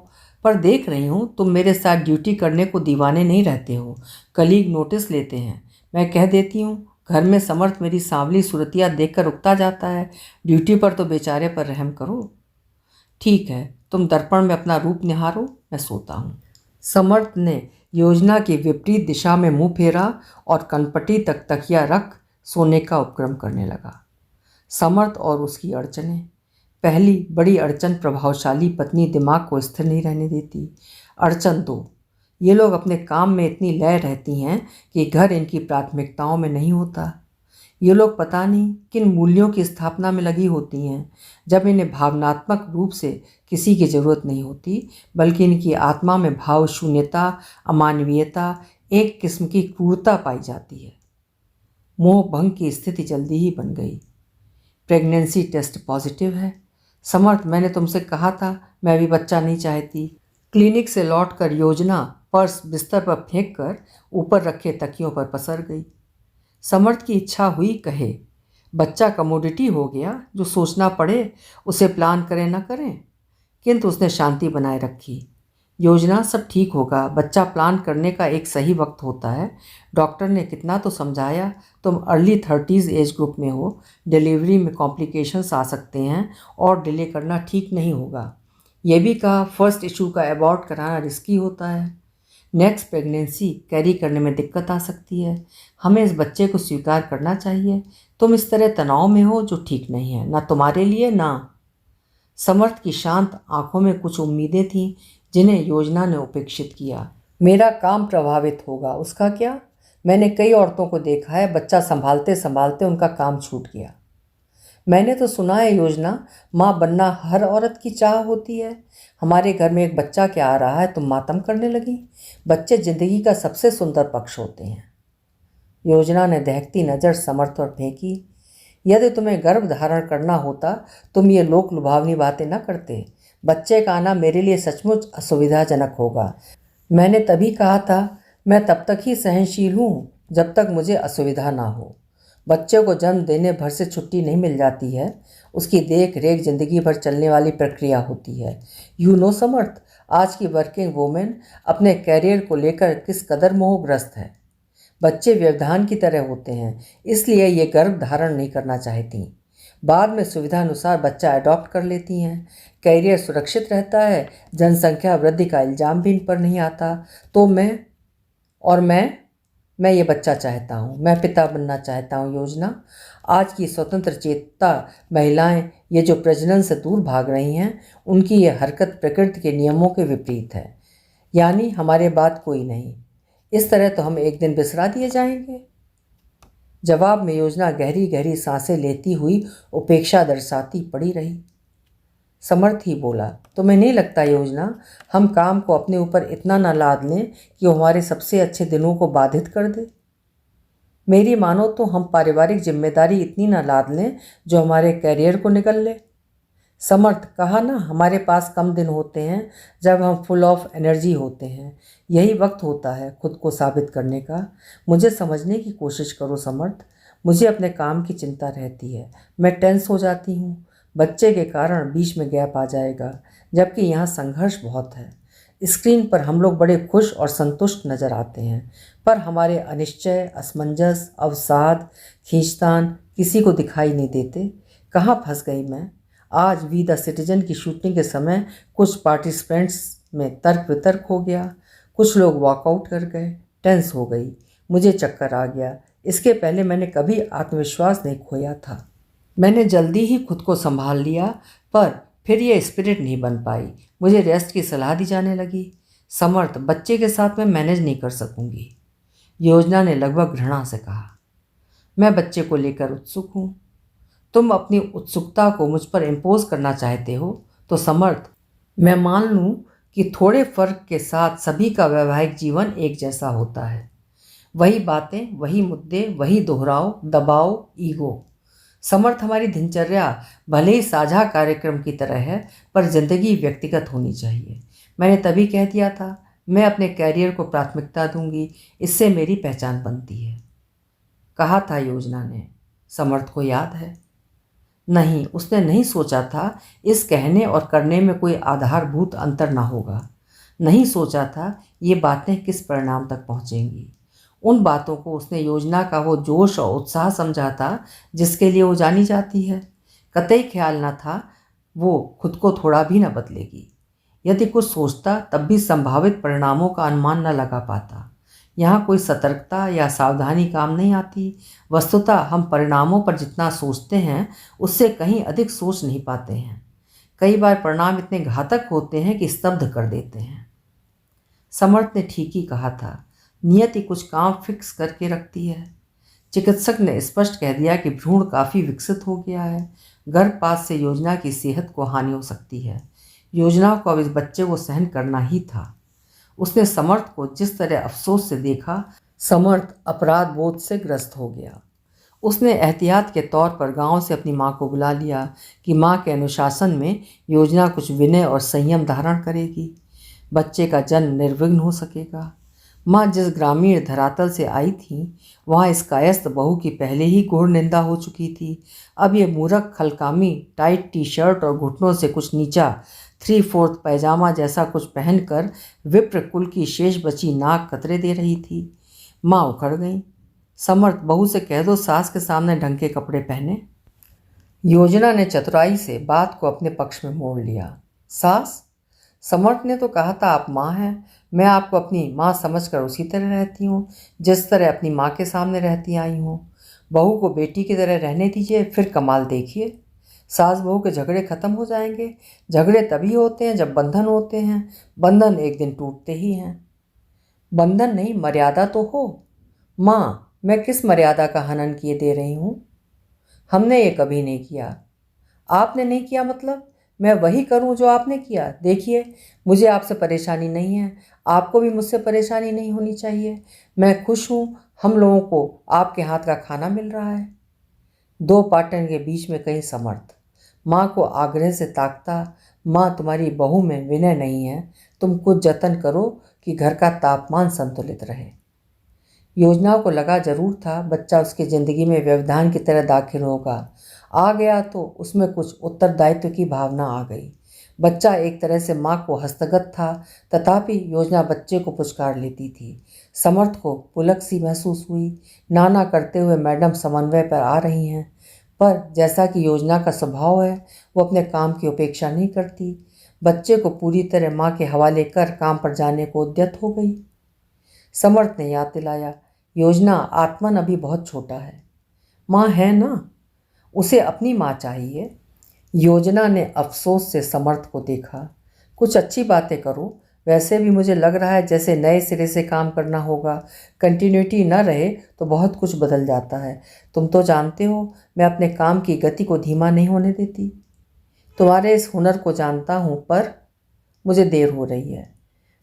पर देख रही हूँ तुम मेरे साथ ड्यूटी करने को दीवाने नहीं रहते हो। कलीग नोटिस लेते हैं, मैं कह देती हूँ। घर में समर्थ मेरी सांवली सूरतिया देखकर उकता जाता है, ड्यूटी पर तो बेचारे पर रहम करो। ठीक है, तुम दर्पण में अपना रूप निहारो, मैं सोता हूँ। समर्थ ने योजना की विपरीत दिशा में मुंह फेरा और कनपटी तक तकिया रख सोने का उपक्रम करने लगा। समर्थ और उसकी अड़चनें। पहली बड़ी अड़चन, प्रभावशाली पत्नी दिमाग को स्थिर नहीं रहने देती। अड़चन 2, ये लोग अपने काम में इतनी लय रहती हैं कि घर इनकी प्राथमिकताओं में नहीं होता। ये लोग पता नहीं किन मूल्यों की स्थापना में लगी होती हैं, जब इन्हें भावनात्मक रूप से किसी की ज़रूरत नहीं होती, बल्कि इनकी आत्मा में भाव शून्यता, अमानवीयता, एक किस्म की क्रूरता पाई जाती है। मोह भंग की स्थिति जल्दी ही बन गई। प्रेगनेंसी टेस्ट पॉजिटिव है। समर्थ, मैंने तुमसे कहा था मैं अभी बच्चा नहीं चाहती। क्लिनिक से लौटकर योजना पर्स बिस्तर पर फेंक कर ऊपर रखे तकियों पर पसर गई। समर्थ की इच्छा हुई कहे, बच्चा कमोडिटी हो गया, जो सोचना पड़े उसे प्लान करें न करें, किंतु उसने शांति बनाए रखी। योजना, सब ठीक होगा, बच्चा प्लान करने का एक सही वक्त होता है। डॉक्टर ने कितना तो समझाया, तुम अर्ली 30s एज ग्रुप में हो, डिलीवरी में कॉम्प्लिकेशंस आ सकते हैं और डिले करना ठीक नहीं होगा। यह भी कहा, फर्स्ट इशू का अबॉर्ट कराना रिस्की होता है, नेक्स्ट प्रेगनेंसी कैरी करने में दिक्कत आ सकती है। हमें इस बच्चे को स्वीकार करना चाहिए। तुम इस तरह तनाव में हो जो ठीक नहीं है, ना तुम्हारे लिए ना। समर्थ की शांत आंखों में कुछ उम्मीदें थीं जिन्हें योजना ने उपेक्षित किया। मेरा काम प्रभावित होगा, उसका क्या? मैंने कई औरतों को देखा है, बच्चा संभालते संभालते उनका काम छूट गया। मैंने तो सुना है योजना, माँ बनना हर औरत की चाह होती है। हमारे घर में एक बच्चा क्या आ रहा है, तुम मातम करने लगी। बच्चे जिंदगी का सबसे सुंदर पक्ष होते हैं। योजना ने दहकती नज़र समर्थ पर फेंकी। यदि तुम्हें गर्भ धारण करना होता तुम ये लोक लुभावनी बातें न करते। बच्चे का आना मेरे लिए सचमुच असुविधाजनक होगा। मैंने तभी कहा था, मैं तब तक ही सहनशील हूँ जब तक मुझे असुविधा ना हो। बच्चे को जन्म देने भर से छुट्टी नहीं मिल जाती है, उसकी देख रेख जिंदगी भर चलने वाली प्रक्रिया होती है। यू नो समर्थ, आज की वर्किंग वुमेन अपने कैरियर को लेकर किस कदर मोहग्रस्त है। बच्चे व्यवधान की तरह होते हैं, इसलिए ये गर्भ धारण नहीं करना चाहती। बाद में सुविधा अनुसार बच्चा अडॉप्ट कर लेती हैं। कैरियर सुरक्षित रहता है, जनसंख्या वृद्धि का इल्ज़ाम भी इन पर नहीं आता। तो मैं ये बच्चा चाहता हूँ, मैं पिता बनना चाहता हूँ। योजना, आज की स्वतंत्र चेता महिलाएं ये जो प्रजनन से दूर भाग रही हैं, उनकी ये हरकत प्रकृति के नियमों के विपरीत है। यानी हमारे बाद कोई नहीं। इस तरह तो हम एक दिन बिसरा दिए जाएंगे। जवाब में योजना गहरी गहरी सांसें लेती हुई उपेक्षा दर्शाती पड़ी रही। समर्थ ही बोला, तुम्हें नहीं लगता योजना, हम काम को अपने ऊपर इतना ना लाद लें कि वो हमारे सबसे अच्छे दिनों को बाधित कर दे? मेरी मानो तो हम पारिवारिक जिम्मेदारी इतनी ना लाद लें जो हमारे कैरियर को निगल ले। समर्थ, कहा ना, हमारे पास कम दिन होते हैं जब हम फुल ऑफ एनर्जी होते हैं। यही वक्त होता है खुद को साबित करने का। मुझे समझने की कोशिश करो समर्थ, मुझे अपने काम की चिंता रहती है। मैं टेंस हो जाती हूँ। बच्चे के कारण बीच में गैप आ जाएगा, जबकि यहाँ संघर्ष बहुत है। स्क्रीन पर हम लोग बड़े खुश और संतुष्ट नजर आते हैं, पर हमारे अनिश्चय, असमंजस, अवसाद, खींचतान किसी को दिखाई नहीं देते। कहाँ फंस गई मैं? आज वी द सिटीजन की शूटिंग के समय कुछ पार्टिसिपेंट्स में तर्क वितर्क हो गया। कुछ लोग वॉकआउट कर गए। टेंस हो गई। मुझे चक्कर आ गया। इसके पहले मैंने कभी आत्मविश्वास नहीं खोया था। मैंने जल्दी ही खुद को संभाल लिया, पर फिर ये स्पिरिट नहीं बन पाई। मुझे रेस्ट की सलाह दी जाने लगी। समर्थ, बच्चे के साथ मैं मैनेज नहीं कर सकूंगी, योजना ने लगभग घृणा से कहा। मैं बच्चे को लेकर उत्सुक हूँ। तुम अपनी उत्सुकता को मुझ पर इम्पोज करना चाहते हो तो समर्थ, मैं मान लूँ कि थोड़े फर्क के साथ सभी का वैवाहिक जीवन एक जैसा होता है। वही बातें, वही मुद्दे, वही दोहराव, दबाव, ईगो। समर्थ, हमारी दिनचर्या भले ही साझा कार्यक्रम की तरह है, पर जिंदगी व्यक्तिगत होनी चाहिए। मैंने तभी कह दिया था, मैं अपने कैरियर को प्राथमिकता दूंगी, इससे मेरी पहचान बनती है, कहा था योजना ने। समर्थ को याद है? नहीं, उसने नहीं सोचा था इस कहने और करने में कोई आधारभूत अंतर ना होगा। नहीं सोचा था ये बातें किस परिणाम तक पहुंचेंगी। उन बातों को उसने योजना का वो जोश और उत्साह समझा था जिसके लिए वो जानी जाती है। कतई ख्याल न था वो खुद को थोड़ा भी न बदलेगी। यदि कुछ सोचता तब भी संभावित परिणामों का अनुमान न लगा पाता। यहाँ कोई सतर्कता या सावधानी काम नहीं आती। वस्तुतः हम परिणामों पर जितना सोचते हैं उससे कहीं अधिक सोच नहीं पाते हैं। कई बार परिणाम इतने घातक होते हैं कि स्तब्ध कर देते हैं। समर्थ ने ठीक ही कहा था, नियति कुछ काम फिक्स करके रखती है। चिकित्सक ने स्पष्ट कह दिया कि भ्रूण काफ़ी विकसित हो गया है। गर्भपात से योजना की सेहत को हानि हो सकती है। योजना को अब इस बच्चे को सहन करना ही था। उसने समर्थ को जिस तरह अफसोस से देखा, समर्थ अपराध बोध से ग्रस्त हो गया। उसने एहतियात के तौर पर गांव से अपनी मां को बुला लिया कि मां के अनुशासन में योजना कुछ विनय और संयम धारण करेगी। बच्चे का जन्म निर्विघ्न हो सकेगा। माँ जिस ग्रामीण धरातल से आई थी वहाँ इस कायस्थ बहू की पहले ही घोर निंदा हो चुकी थी। अब ये मूर्ख खलकामी टाइट टी शर्ट और घुटनों से कुछ नीचा 3/4 पैजामा जैसा कुछ पहनकर विप्र कुल की शेष बची नाक कतरे दे रही थी। माँ उखड़ गई। समर्थ, बहू से कह दो सास के सामने ढंग के कपड़े पहने। योजना ने चतुराई से बात को अपने पक्ष में मोड़ लिया। सास? समर्थ ने तो कहा था आप माँ हैं। मैं आपको अपनी माँ समझकर उसी तरह रहती हूँ जिस तरह अपनी माँ के सामने रहती आई हूँ। बहू को बेटी की तरह रहने दीजिए, फिर कमाल देखिए। सास बहू के झगड़े खत्म हो जाएंगे। झगड़े तभी होते हैं जब बंधन होते हैं। बंधन एक दिन टूटते ही हैं। बंधन नहीं, मर्यादा तो हो। माँ, मैं किस मर्यादा का हनन किए दे रही हूँ? हमने ये कभी नहीं किया। आपने नहीं किया मतलब? मैं वही करूं जो आपने किया। देखिए, मुझे आपसे परेशानी नहीं है, आपको भी मुझसे परेशानी नहीं होनी चाहिए। मैं खुश हूं, हम लोगों को आपके हाथ का खाना मिल रहा है। दो पार्टनर के बीच में कहीं समर्थ माँ को आग्रह से ताकता, माँ तुम्हारी बहू में विनय नहीं है, तुम कुछ जतन करो कि घर का तापमान संतुलित रहे। योजना को लगा जरूर था बच्चा उसकी ज़िंदगी में व्यवधान की तरह दाखिल होगा। आ गया तो उसमें कुछ उत्तरदायित्व की भावना आ गई। बच्चा एक तरह से माँ को हस्तगत था, तथापि योजना बच्चे को पुचकार लेती थी। समर्थ को पुलक सी महसूस हुई। नाना करते हुए मैडम समन्वय पर आ रही हैं, पर जैसा कि योजना का स्वभाव है वो अपने काम की उपेक्षा नहीं करती। बच्चे को पूरी तरह माँ के हवाले कर काम पर जाने को उद्यत हो गई। समर्थ ने याद दिलाया, योजना आत्मन अभी बहुत छोटा है। माँ है ना, उसे अपनी माँ चाहिए। योजना ने अफसोस से समर्थ को देखा। कुछ अच्छी बातें करो। वैसे भी मुझे लग रहा है जैसे नए सिरे से काम करना होगा। कंटिन्यूटी न रहे तो बहुत कुछ बदल जाता है। तुम तो जानते हो मैं अपने काम की गति को धीमा नहीं होने देती। तुम्हारे इस हुनर को जानता हूँ, पर मुझे देर हो रही है।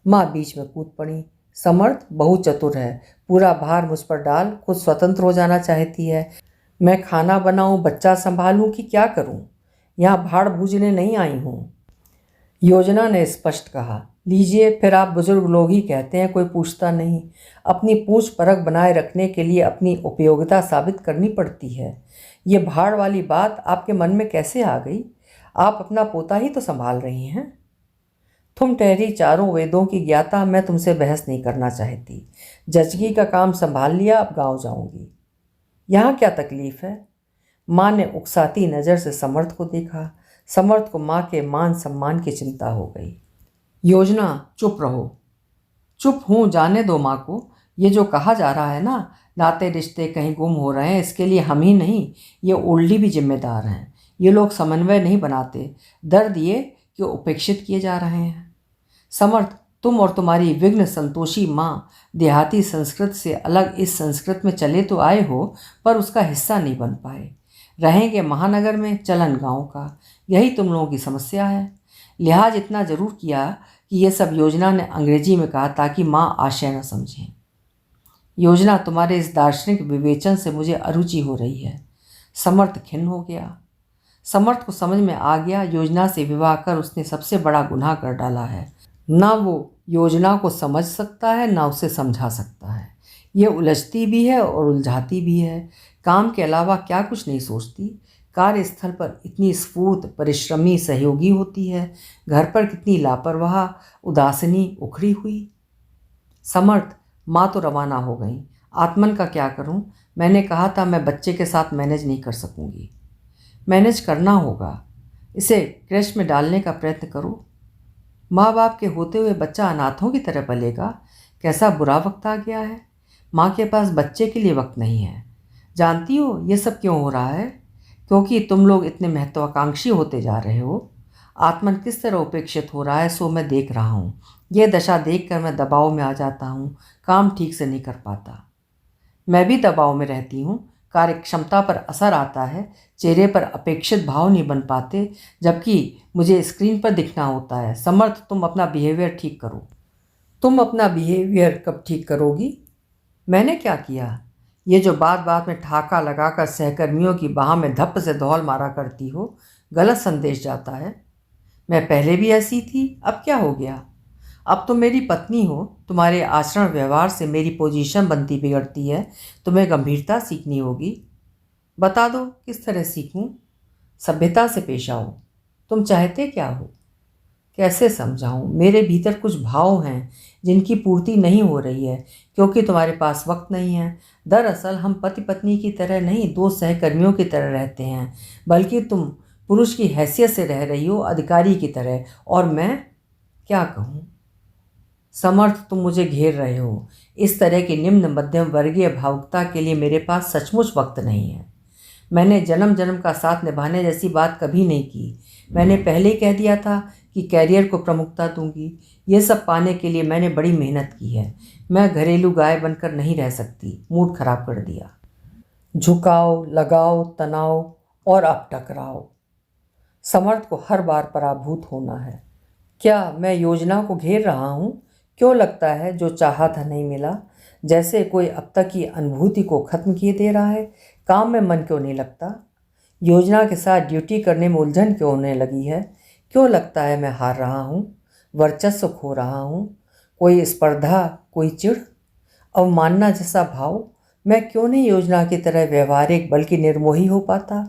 माँ बीच में कूद पड़ी। समर्थ बहुत चतुर है, पूरा भार मुझ पर डाल, खुद स्वतंत्र हो जाना चाहती है। मैं खाना बनाऊं, बच्चा संभालूं कि क्या करूं? यहाँ भाड़ भूजने नहीं आई हूँ। योजना ने स्पष्ट कहा। लीजिए, फिर आप बुजुर्ग लोग ही कहते हैं कोई पूछता नहीं। अपनी पूछ परख बनाए रखने के लिए अपनी उपयोगिता साबित करनी पड़ती है। ये भाड़ वाली बात आपके मन में कैसे आ गई? आप अपना पोता ही तो संभाल रही हैं। तुम ठहरी चारों वेदों की ज्ञाता, मैं तुमसे बहस नहीं करना चाहती। जजगी का काम संभाल लिया, अब गाँव जाऊंगी। यहाँ क्या तकलीफ है? माँ ने उकसाती नज़र से समर्थ को देखा। समर्थ को माँ के मान सम्मान की चिंता हो गई। योजना, चुप रहो। चुप हूँ, जाने दो माँ को। ये जो कहा जा रहा है ना, नाते रिश्ते कहीं गुम हो रहे हैं, इसके लिए हम ही नहीं, ये ओल्डी भी जिम्मेदार हैं। ये लोग समन्वय नहीं बनाते, दर्द ये कि उपेक्षित किए जा रहे हैं। समर्थ, तुम और तुम्हारी विघ्न संतोषी माँ देहाती संस्कृत से अलग इस संस्कृत में चले तो आए हो, पर उसका हिस्सा नहीं बन पाए। रहेंगे महानगर में, चलन गांव का। यही तुम लोगों की समस्या है। लिहाज इतना जरूर किया कि ये सब योजना ने अंग्रेजी में कहा ताकि माँ आशय न समझें। योजना, तुम्हारे इस दार्शनिक विवेचन से मुझे अरुचि हो रही है। समर्थ खिन्न हो गया। समर्थ को समझ में आ गया, योजना से विवाह कर उसने सबसे बड़ा गुनाह कर डाला है। ना वो योजना को समझ सकता है, ना उसे समझा सकता है। ये उलझती भी है और उलझाती भी है। काम के अलावा क्या कुछ नहीं सोचती। कार्यस्थल पर इतनी स्फूर्त परिश्रमी सहयोगी होती है, घर पर कितनी लापरवाह उदासीनी उखड़ी हुई। समर्थ, माँ तो रवाना हो गई। आत्मन का क्या करूं? मैंने कहा था मैं बच्चे के साथ मैनेज नहीं कर सकूंगी। मैनेज करना होगा। इसे क्रैश में डालने का प्रयत्न करो। माँ बाप के होते हुए बच्चा अनाथों की तरह पलेगा। कैसा बुरा वक्त आ गया है। माँ के पास बच्चे के लिए वक्त नहीं है। जानती हो ये सब क्यों हो रहा है? क्योंकि तुम लोग इतने महत्वाकांक्षी होते जा रहे हो। आत्मन किस तरह उपेक्षित हो रहा है सो मैं देख रहा हूँ। ये दशा देखकर मैं दबाव में आ जाता हूँ, काम ठीक से नहीं कर पाता। मैं भी दबाव में रहती हूँ, कार्य क्षमता पर असर आता है, चेहरे पर अपेक्षित भाव नहीं बन पाते, जबकि मुझे स्क्रीन पर दिखना होता है। समर्थ, तुम अपना बिहेवियर ठीक करो। तुम अपना बिहेवियर कब ठीक करोगी? मैंने क्या किया? ये जो बात बात में ठाका लगाकर सहकर्मियों की बाह में धप्प से धौल मारा करती हो, गलत संदेश जाता है। मैं पहले भी ऐसी थी, अब क्या हो गया? अब तुम मेरी पत्नी हो, तुम्हारे आचरण व्यवहार से मेरी पोजीशन बनती बिगड़ती है। तुम्हें गंभीरता सीखनी होगी। बता दो किस तरह सीखूं? सभ्यता से पेश आओ। तुम चाहते क्या हो? कैसे समझाऊं? मेरे भीतर कुछ भाव हैं जिनकी पूर्ति नहीं हो रही है क्योंकि तुम्हारे पास वक्त नहीं है। दरअसल हम पति पत्नी की तरह नहीं, दो सहकर्मियों की तरह रहते हैं, बल्कि तुम पुरुष की हैसियत से रह रही हो, अधिकारी की तरह, और मैं क्या कहूँ? समर्थ, तुम मुझे घेर रहे हो। इस तरह की निम्न मध्यम वर्गीय भावुकता के लिए मेरे पास सचमुच वक्त नहीं है। मैंने जन्म जन्म का साथ निभाने जैसी बात कभी नहीं की। मैंने पहले ही कह दिया था कि कैरियर को प्रमुखता दूंगी। ये सब पाने के लिए मैंने बड़ी मेहनत की है। मैं घरेलू गाय बनकर नहीं रह सकती। मूड खराब कर दिया। झुकाव, लगाव, तनाव और अब टकराव। समर्थ को हर बार पराभूत होना है। क्या मैं योजना को घेर रहा हूँ? क्यों लगता है जो चाहा था नहीं मिला? जैसे कोई अब तक की अनुभूति को खत्म किए दे रहा है। काम में मन क्यों नहीं लगता? योजना के साथ ड्यूटी करने में उलझन क्यों होने लगी है? क्यों लगता है मैं हार रहा हूँ, वर्चस्व खो रहा हूँ? कोई स्पर्धा, कोई चिढ़, अवमानना जैसा भाव? मैं क्यों नहीं योजना की तरह व्यवहारिक बल्कि निर्मोही हो पाता?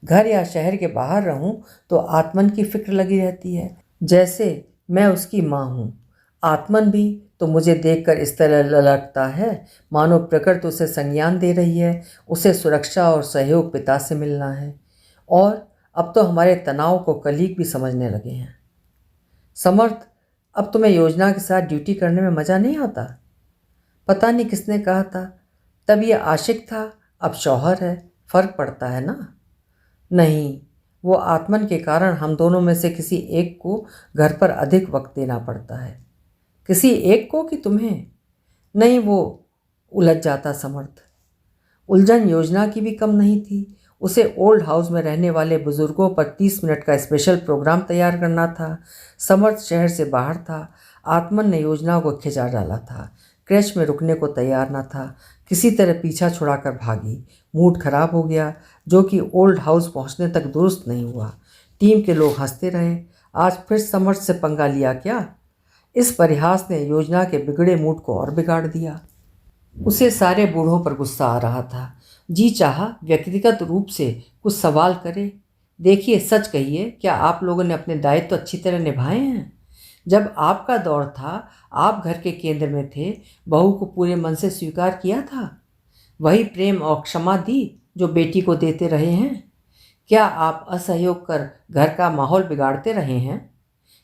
घर या शहर के बाहर रहूं तो आत्मन की फिक्र लगी रहती है, जैसे मैं उसकी माँ हूँ। आत्मन भी तो मुझे देखकर इस तरह ललकता है मानो प्रकृति उसे संज्ञान दे रही है। उसे सुरक्षा और सहयोग पिता से मिलना है, और अब तो हमारे तनाव को कलीग भी समझने लगे हैं। समर्थ, अब तुम्हें योजना के साथ ड्यूटी करने में मज़ा नहीं आता? पता नहीं किसने कहा था, तब ये आशिक था, अब शौहर है। फ़र्क पड़ता है ना? नहीं, वो आत्मन के कारण हम दोनों में से किसी एक को घर पर अधिक वक्त देना पड़ता है। किसी एक को कि तुम्हें? नहीं, वो उलझ जाता समर्थ। उलझन योजना की भी कम नहीं थी। उसे ओल्ड हाउस में रहने वाले बुजुर्गों पर 30 मिनट का स्पेशल प्रोग्राम तैयार करना था। समर्थ शहर से बाहर था। आत्मन ने योजना को खिंचा डाला था। क्रैश में रुकने को तैयार न था। किसी तरह पीछा छुड़ाकर भागी। मूड खराब हो गया, जो कि ओल्ड हाउस पहुंचने तक दुरुस्त नहीं हुआ। टीम के लोग हंसते रहे। आज फिर समर्थ से पंगा लिया क्या? इस परिहास ने योजना के बिगड़े मूड को और बिगाड़ दिया। उसे सारे बूढ़ों पर गुस्सा आ रहा था। जी चाहा व्यक्तिगत रूप से कुछ सवाल करे। देखिए, सच कहिए, क्या आप लोगों ने अपने दायित्व अच्छी तरह निभाए हैं? जब आपका दौर था, आप घर के केंद्र में थे, बहू को पूरे मन से स्वीकार किया था, वही प्रेम और क्षमा दी जो बेटी को देते रहे हैं। क्या आप असहयोग कर घर का माहौल बिगाड़ते रहे हैं?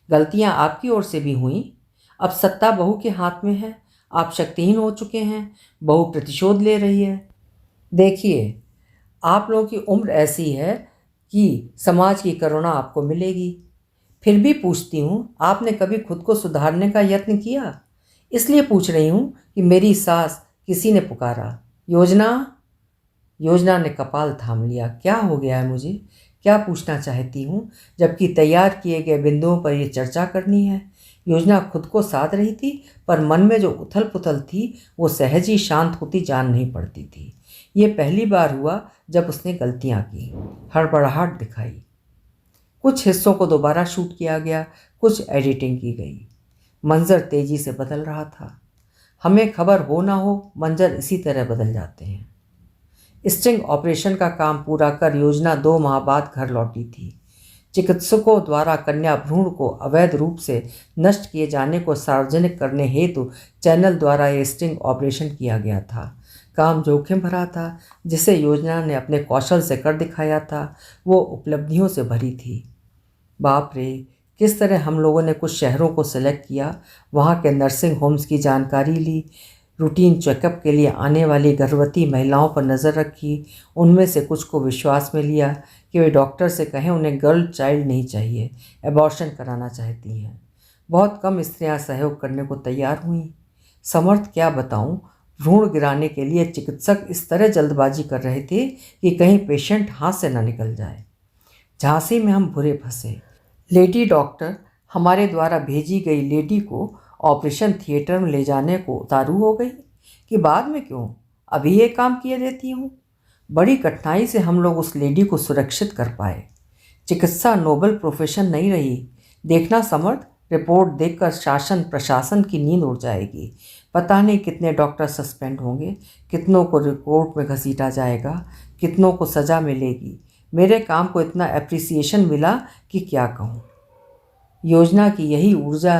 गलतियां आपकी ओर से भी हुई। अब सत्ता बहू के हाथ में है। आप शक्तिहीन हो चुके हैं। बहू प्रतिशोध ले रही है। देखिए, आप लोगों की उम्र ऐसी है कि समाज की करुणा आपको मिलेगी। फिर भी पूछती हूँ, आपने कभी खुद को सुधारने का यत्न किया? इसलिए पूछ रही हूँ कि मेरी सास किसी ने पुकारा, योजना। योजना ने कपाल थाम लिया। क्या हो गया है मुझे? क्या पूछना चाहती हूँ, जबकि तैयार किए गए बिंदुओं पर यह चर्चा करनी है? योजना खुद को साध रही थी, पर मन में जो उथल पुथल थी वो सहज ही शांत होती जान नहीं पड़ती थी। ये पहली बार हुआ जब उसने गलतियाँ की, हड़बड़ाहट दिखाई। कुछ हिस्सों को दोबारा शूट किया गया, कुछ एडिटिंग की गई। मंजर तेजी से बदल रहा था। हमें खबर हो ना हो, मंजर इसी तरह बदल जाते हैं। स्टिंग ऑपरेशन का काम पूरा कर योजना 2 माह बाद घर लौटी थी। चिकित्सकों द्वारा कन्या भ्रूण को अवैध रूप से नष्ट किए जाने को सार्वजनिक करने हेतु चैनल द्वारा यह स्टिंग ऑपरेशन किया गया था। काम जोखिम भरा था, जिसे योजना ने अपने कौशल से कर दिखाया था। वो उपलब्धियों से भरी थी। बाप रे, किस तरह हम लोगों ने कुछ शहरों को सिलेक्ट किया, वहाँ के नर्सिंग होम्स की जानकारी ली, रूटीन चेकअप के लिए आने वाली गर्भवती महिलाओं पर नज़र रखी। उनमें से कुछ को विश्वास में लिया कि वे डॉक्टर से कहें उन्हें गर्ल चाइल्ड नहीं चाहिए, एबॉर्शन कराना चाहती हैं। बहुत कम स्त्रियां सहयोग करने को तैयार हुईं। समर्थ, क्या बताऊं, भ्रूण गिराने के लिए चिकित्सक इस तरह जल्दबाजी कर रहे थे कि कहीं पेशेंट हाथ से न निकल जाए। झांसी में हम बुरे फंसे। लेडी डॉक्टर हमारे द्वारा भेजी गई लेडी को ऑपरेशन थिएटर में ले जाने को उतारू हो गई कि बाद में क्यों, अभी ये काम किए देती हूँ। बड़ी कठिनाई से हम लोग उस लेडी को सुरक्षित कर पाए। चिकित्सा नोबल प्रोफेशन नहीं रही। देखना समर्थ, रिपोर्ट देखकर शासन प्रशासन की नींद उड़ जाएगी। पता नहीं कितने डॉक्टर सस्पेंड होंगे, कितनों को रिपोर्ट में घसीटा जाएगा, कितनों को सज़ा मिलेगी। मेरे काम को इतना एप्रिसिएशन मिला कि क्या कहूँ। योजना की यही ऊर्जा,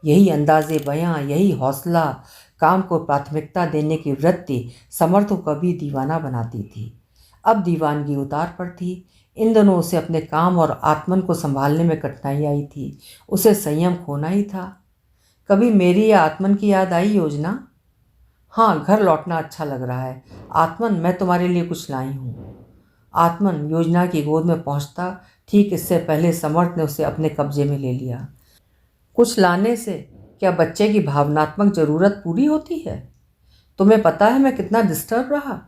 यही अंदाज़े बयां, यही हौसला, काम को प्राथमिकता देने की वृत्ति समर्थ को कभी दीवाना बनाती थी। अब दीवानगी उतार पर थी। इन दिनों उसे अपने काम और आत्मन को संभालने में कठिनाई आई थी। उसे संयम खोना ही था। कभी मेरी या आत्मन की याद आई योजना? हाँ, घर लौटना अच्छा लग रहा है। आत्मन, मैं तुम्हारे लिए कुछ लाई हूँ। आत्मन योजना की गोद में पहुँचता ठीक इससे पहले समर्थ ने उसे अपने कब्जे में ले लिया। कुछ लाने से क्या बच्चे की भावनात्मक ज़रूरत पूरी होती है? तुम्हें पता है मैं कितना डिस्टर्ब रहा।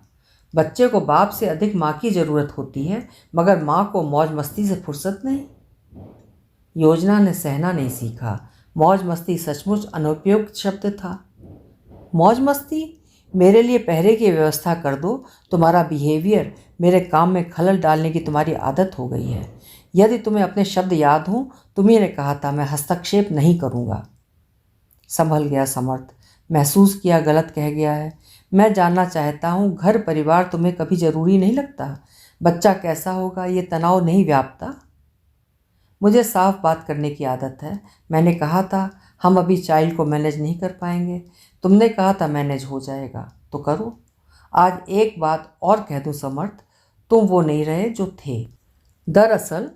बच्चे को बाप से अधिक माँ की ज़रूरत होती है, मगर माँ को मौज मस्ती से फुर्सत नहीं। योजना ने सहना नहीं सीखा। मौज मस्ती सचमुच अनुपयुक्त शब्द था। मौज मस्ती? मेरे लिए पहरे की व्यवस्था कर दो। तुम्हारा बिहेवियर मेरे काम में खलल डालने की तुम्हारी आदत हो गई है। यदि तुम्हें अपने शब्द याद हों, तुम्ही ने कहा था मैं हस्तक्षेप नहीं करूँगा। संभल गया समर्थ। महसूस किया गलत कह गया है। मैं जानना चाहता हूँ, घर परिवार तुम्हें कभी ज़रूरी नहीं लगता? बच्चा कैसा होगा ये तनाव नहीं व्यापता? मुझे साफ बात करने की आदत है। मैंने कहा था हम अभी चाइल्ड को मैनेज नहीं कर पाएंगे। तुमने कहा था मैनेज हो जाएगा, तो करो। आज एक बात और कह दूँ समर्थ, तुम वो नहीं रहे जो थे। दरअसल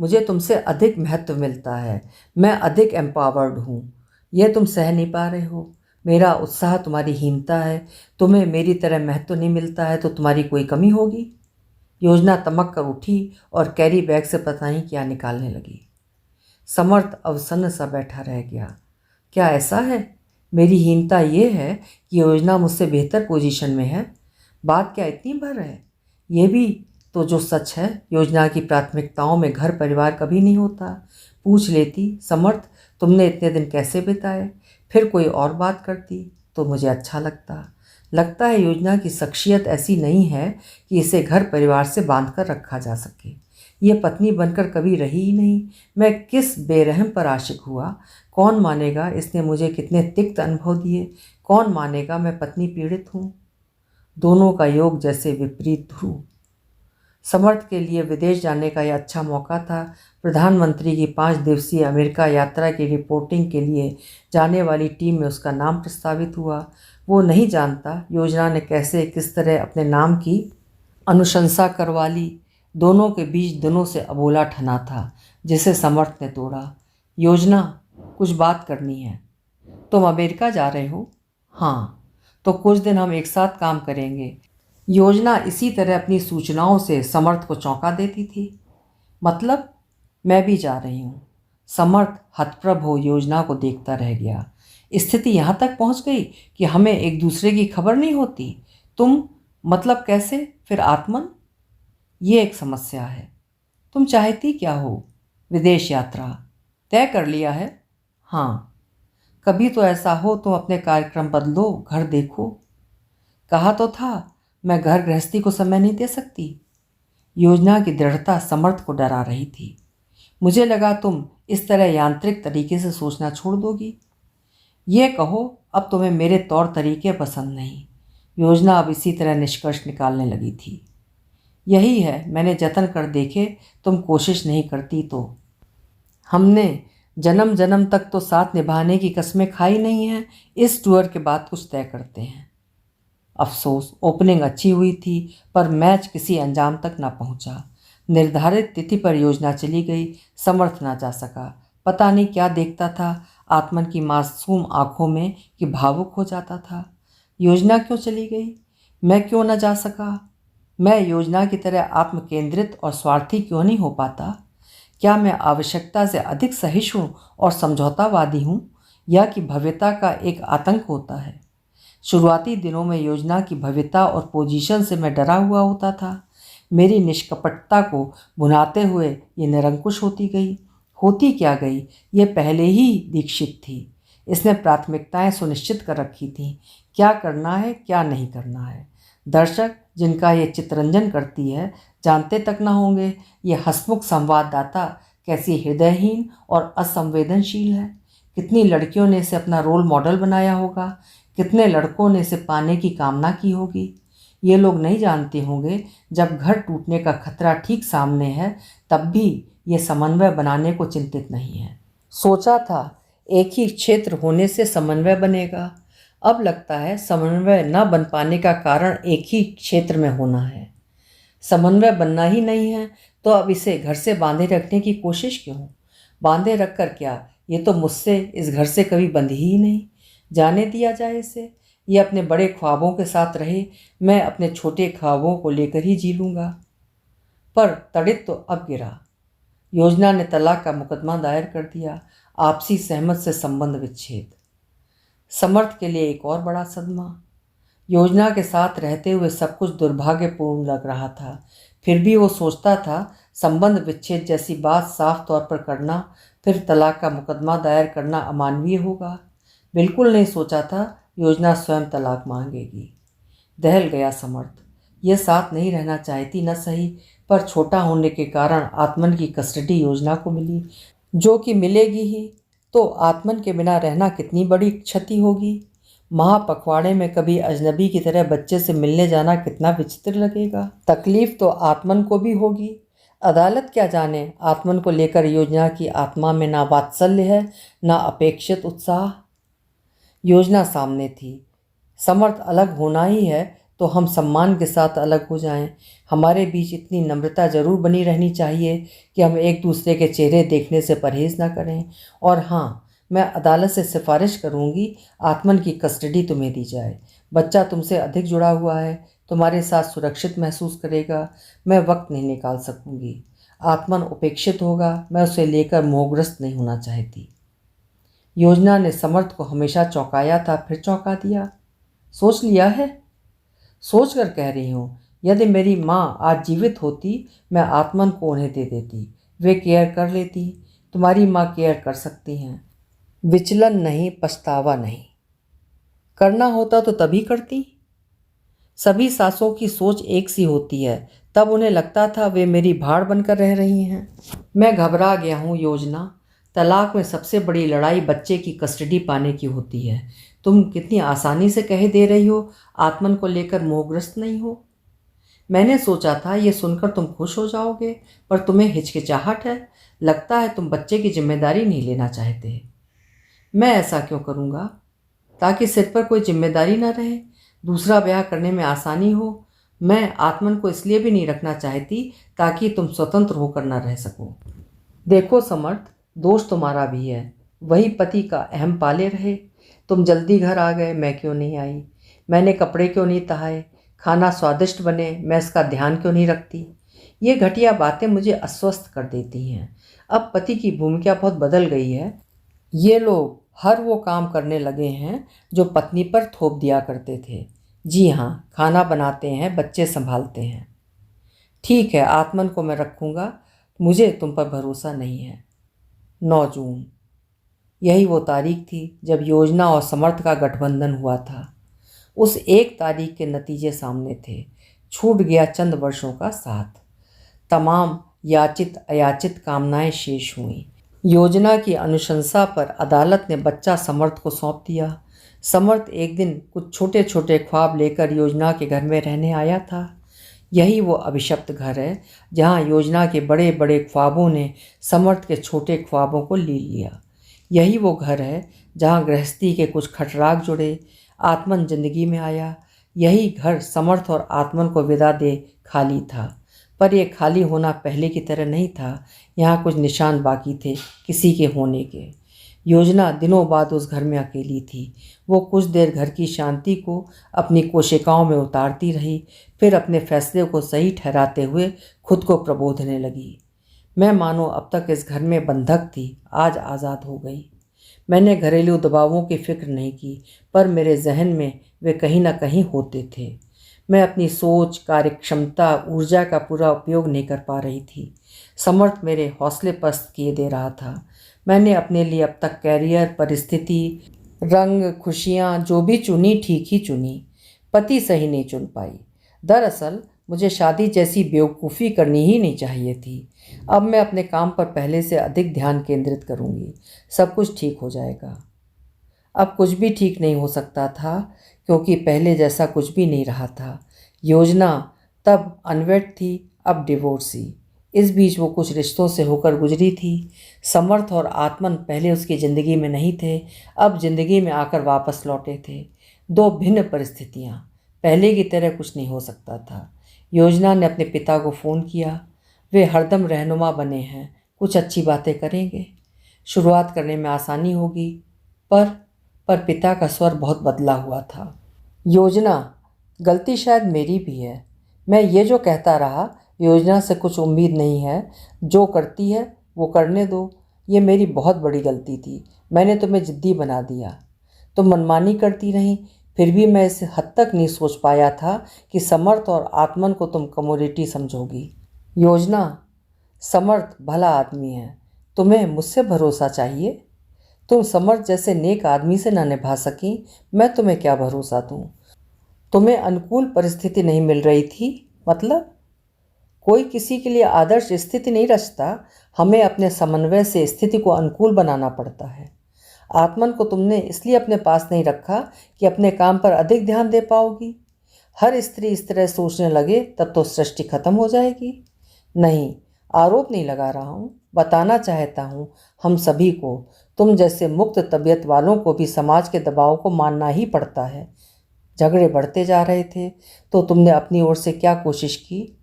मुझे तुमसे अधिक महत्व मिलता है। मैं अधिक एम्पावर्ड हूँ। यह तुम सह नहीं पा रहे हो। मेरा उत्साह तुम्हारी हीनता है। तुम्हें मेरी तरह महत्व नहीं मिलता है तो तुम्हारी कोई कमी होगी। योजना तमक कर उठी और कैरी बैग से पता नहीं क्या निकालने लगी। समर्थ अवसन्न सा बैठा रह गया। क्या ऐसा है? मेरी हीनता ये है कि योजना मुझसे बेहतर पोजीशन में है। बात क्या इतनी भर है? ये भी तो जो सच है, योजना की प्राथमिकताओं में घर परिवार कभी नहीं होता। पूछ लेती, समर्थ तुमने इतने दिन कैसे बिताए? फिर कोई और बात करती तो मुझे अच्छा लगता। लगता है योजना की शख्सियत ऐसी नहीं है कि इसे घर परिवार से बांध कर रखा जा सके। ये पत्नी बनकर कभी रही ही नहीं। मैं किस बेरहम पर आशिक हुआ। कौन मानेगा इसने मुझे कितने तिक्त अनुभव दिए। कौन मानेगा मैं पत्नी पीड़ित हूँ। दोनों का योग जैसे विपरीत ध्रुव। समर्थ के लिए विदेश जाने का यह अच्छा मौका था। प्रधानमंत्री की 5 दिवसीय अमेरिका यात्रा की रिपोर्टिंग के लिए जाने वाली टीम में उसका नाम प्रस्तावित हुआ। वो नहीं जानता योजना ने कैसे किस तरह अपने नाम की अनुशंसा करवा ली। दोनों के बीच दिनों से अबोला ठना था, जिसे समर्थ ने तोड़ा। योजना, कुछ बात करनी है। तुम अमेरिका जा रहे हो? हाँ। तो कुछ दिन हम एक साथ काम करेंगे। योजना इसी तरह अपनी सूचनाओं से समर्थ को चौंका देती थी। मतलब? मैं भी जा रही हूँ। समर्थ हतप्रभ हो योजना को देखता रह गया। स्थिति यहाँ तक पहुँच गई कि हमें एक दूसरे की खबर नहीं होती। तुम, मतलब कैसे? फिर आत्मन? ये एक समस्या है। तुम चाहती क्या हो? विदेश यात्रा तय कर लिया है? हाँ। कभी तो ऐसा हो तुम अपने कार्यक्रम बदलो, घर देखो। कहा तो था मैं घर गृहस्थी को समय नहीं दे सकती। योजना की दृढ़ता समर्थ को डरा रही थी। मुझे लगा तुम इस तरह यांत्रिक तरीके से सोचना छोड़ दोगी। ये कहो अब तुम्हें मेरे तौर तरीके पसंद नहीं। योजना अब इसी तरह निष्कर्ष निकालने लगी थी। यही है, मैंने जतन कर देखे, तुम कोशिश नहीं करती तो। हमने जन्म जन्म तक तो साथ निभाने की कस्में खाई नहीं हैं। इस टूर के बाद कुछ तय करते हैं। अफसोस, ओपनिंग अच्छी हुई थी पर मैच किसी अंजाम तक ना पहुंचा। निर्धारित तिथि पर योजना चली गई। समर्थ ना जा सका। पता नहीं क्या देखता था आत्मन की मासूम आंखों में कि भावुक हो जाता था। योजना क्यों चली गई? मैं क्यों न जा सका? मैं योजना की तरह आत्म केंद्रित और स्वार्थी क्यों नहीं हो पाता? क्या मैं आवश्यकता से अधिक सहिष्णु और समझौतावादी हूँ, या कि भव्यता का एक आतंक होता है? शुरुआती दिनों में योजना की भव्यता और पोजीशन से मैं डरा हुआ होता था। मेरी निष्कपटता को भुनाते हुए ये निरंकुश होती गई। होती क्या गई, ये पहले ही दीक्षित थी। इसने प्राथमिकताएं सुनिश्चित कर रखी थीं, क्या करना है क्या नहीं करना है। दर्शक जिनका ये चित्ररंजन करती है जानते तक न होंगे ये हंसमुख संवाददाता कैसी हृदयहीन और असंवेदनशील है। कितनी लड़कियों ने इसे अपना रोल मॉडल बनाया होगा, कितने लड़कों ने इसे पाने की कामना की होगी। ये लोग नहीं जानते होंगे जब घर टूटने का खतरा ठीक सामने है तब भी ये समन्वय बनाने को चिंतित नहीं है। सोचा था एक ही क्षेत्र होने से समन्वय बनेगा, अब लगता है समन्वय न बन पाने का कारण एक ही क्षेत्र में होना है। समन्वय बनना ही नहीं है तो अब इसे घर से बांधे रखने की कोशिश क्यों? बांधे रख कर क्या, ये तो मुझसे इस घर से कभी बंधी ही नहीं। जाने दिया जाए इसे, ये अपने बड़े ख्वाबों के साथ रहे, मैं अपने छोटे ख्वाबों को लेकर ही जी लूँगा। पर तड़ित तो अब गिरा। योजना ने तलाक का मुकदमा दायर कर दिया। आपसी सहमत से संबंध विच्छेद। समर्थ के लिए एक और बड़ा सदमा। योजना के साथ रहते हुए सब कुछ दुर्भाग्यपूर्ण लग रहा था। फिर भी वो सोचता था संबंध विच्छेद जैसी बात साफ तौर पर करना, फिर तलाक का मुकदमा दायर करना अमानवीय होगा। बिल्कुल नहीं सोचा था योजना स्वयं तलाक मांगेगी। दहल गया समर्थ। यह साथ नहीं रहना चाहती न सही, पर छोटा होने के कारण आत्मन की कस्टडी योजना को मिली, जो कि मिलेगी ही। तो आत्मन के बिना रहना कितनी बड़ी क्षति होगी। महापखवाड़े में कभी अजनबी की तरह बच्चे से मिलने जाना कितना विचित्र लगेगा। तकलीफ तो आत्मन को भी होगी। अदालत क्या जाने आत्मन को लेकर योजना की आत्मा में ना वात्सल्य है ना अपेक्षित उत्साह। योजना सामने थी। समर्थ अलग होना ही है तो हम सम्मान के साथ अलग हो जाएं। हमारे बीच इतनी नम्रता जरूर बनी रहनी चाहिए कि हम एक दूसरे के चेहरे देखने से परहेज ना करें। और हाँ, मैं अदालत से सिफारिश करूंगी आत्मन की कस्टडी तुम्हें दी जाए। बच्चा तुमसे अधिक जुड़ा हुआ है, तुम्हारे साथ सुरक्षित महसूस करेगा। मैं वक्त नहीं निकाल सकूंगी। आत्मन उपेक्षित होगा, मैं उसे लेकर मोहग्रस्त नहीं होना चाहती। योजना ने समर्थ को हमेशा चौंकाया था, फिर चौंका दिया। सोच लिया है? सोच कर कह रही हूँ, यदि मेरी माँ आज जीवित होती मैं आत्मन को उन्हें दे देती, वे केयर कर लेती। तुम्हारी माँ केयर कर सकती हैं। विचलन नहीं, पछतावा नहीं। करना होता तो तभी करती। सभी सासों की सोच एक सी होती है, तब उन्हें लगता था वे मेरी भाड़ बनकर रह रही हैं। मैं घबरा गया हूँ योजना। तलाक में सबसे बड़ी लड़ाई बच्चे की कस्टडी पाने की होती है। तुम कितनी आसानी से कह दे रही हो आत्मन को लेकर मोहग्रस्त नहीं हो। मैंने सोचा था ये सुनकर तुम खुश हो जाओगे, पर तुम्हें हिचकिचाहट है। लगता है तुम बच्चे की जिम्मेदारी नहीं लेना चाहते। मैं ऐसा क्यों करूँगा? ताकि सिर पर कोई जिम्मेदारी ना रहे, दूसरा ब्याह करने में आसानी हो। मैं आत्मन को इसलिए भी नहीं रखना चाहती ताकि तुम स्वतंत्र होकर ना रह सको। देखो समर्थ, दोष तुम्हारा भी है। वही पति का अहम पाले रहे। तुम जल्दी घर आ गए, मैं क्यों नहीं आई? मैंने कपड़े क्यों नहीं तहाए? खाना स्वादिष्ट बने, मैं इसका ध्यान क्यों नहीं रखती? ये घटिया बातें मुझे अस्वस्थ कर देती हैं। अब पति की भूमिका बहुत बदल गई है। ये लोग हर वो काम करने लगे हैं जो पत्नी पर थोप दिया करते थे। जी हाँ, खाना बनाते हैं, बच्चे संभालते हैं। ठीक है, आत्मन को मैं रखूँगा। मुझे तुम पर भरोसा नहीं है। 9 जून। यही वो तारीख थी जब योजना और समर्थ का गठबंधन हुआ था। उस एक तारीख के नतीजे सामने थे। छूट गया चंद वर्षों का साथ। तमाम याचित अयाचित कामनाएं शेष हुईं। योजना की अनुशंसा पर अदालत ने बच्चा समर्थ को सौंप दिया। समर्थ एक दिन कुछ छोटे छोटे ख्वाब लेकर योजना के घर में रहने आया था। यही वो अभिशप्त घर है जहाँ योजना के बड़े बड़े ख्वाबों ने समर्थ के छोटे ख्वाबों को ले लिया। यही वो घर है जहाँ गृहस्थी के कुछ खटराग जुड़े, आत्मन जिंदगी में आया। यही घर समर्थ और आत्मन को विदा दे खाली था। पर यह खाली होना पहले की तरह नहीं था। यहाँ कुछ निशान बाकी थे किसी के होने के। योजना दिनों बाद उस घर में अकेली थी। वो कुछ देर घर की शांति को अपनी कोशिकाओं में उतारती रही, फिर अपने फैसले को सही ठहराते हुए खुद को प्रबोधने लगी। मैं मानो अब तक इस घर में बंधक थी, आज आज़ाद हो गई। मैंने घरेलू दबावों की फिक्र नहीं की, पर मेरे जहन में वे कहीं ना कहीं होते थे। मैं अपनी सोच, कार्यक्षमता, ऊर्जा का पूरा उपयोग नहीं कर पा रही थी। समर्थ मेरे हौसले पस्त किए दे रहा था। मैंने अपने लिए अब तक कैरियर, परिस्थिति, रंग, खुशियाँ जो भी चुनी ठीक ही चुनी। पति सही नहीं चुन पाई। दरअसल मुझे शादी जैसी बेवकूफ़ी करनी ही नहीं चाहिए थी। अब मैं अपने काम पर पहले से अधिक ध्यान केंद्रित करूँगी। सब कुछ ठीक हो जाएगा। अब कुछ भी ठीक नहीं हो सकता था, क्योंकि पहले जैसा कुछ भी नहीं रहा था। योजना तब अनवेड थी, अब डिवोर्सी। इस बीच वो कुछ रिश्तों से होकर गुजरी थी। समर्थ और आत्मन पहले उसकी ज़िंदगी में नहीं थे, अब ज़िंदगी में आकर वापस लौटे थे। दो भिन्न परिस्थितियाँ। पहले की तरह कुछ नहीं हो सकता था। योजना ने अपने पिता को फ़ोन किया। वे हरदम रहनुमा बने हैं, कुछ अच्छी बातें करेंगे, शुरुआत करने में आसानी होगी। पर पिता का स्वर बहुत बदला हुआ था। योजना, गलती शायद मेरी भी है। मैं ये जो कहता रहा योजना से कुछ उम्मीद नहीं है, जो करती है वो करने दो, ये मेरी बहुत बड़ी गलती थी। मैंने तुम्हें जिद्दी बना दिया। तुम मनमानी करती रहीं, फिर भी मैं इस हद तक नहीं सोच पाया था कि समर्थ और आत्मन को तुम कमोडिटी समझोगी। योजना, समर्थ भला आदमी है, तुम्हें मुझसे भरोसा चाहिए। तुम समर्थ जैसे नेक आदमी से ना निभा सकी, मैं तुम्हें क्या भरोसा दूँ? तुम्हें अनुकूल परिस्थिति नहीं मिल रही थी, मतलब? कोई किसी के लिए आदर्श स्थिति नहीं रचता, हमें अपने समन्वय से स्थिति को अनुकूल बनाना पड़ता है। आत्मन को तुमने इसलिए अपने पास नहीं रखा कि अपने काम पर अधिक ध्यान दे पाओगी। हर स्त्री इस तरह सोचने लगे तब तो सृष्टि खत्म हो जाएगी। नहीं, आरोप नहीं लगा रहा हूँ, बताना चाहता हूँ हम सभी को, तुम जैसे मुक्त तबीयत वालों को भी समाज के दबाव को मानना ही पड़ता है। झगड़े बढ़ते जा रहे थे तो तुमने अपनी ओर से क्या कोशिश की?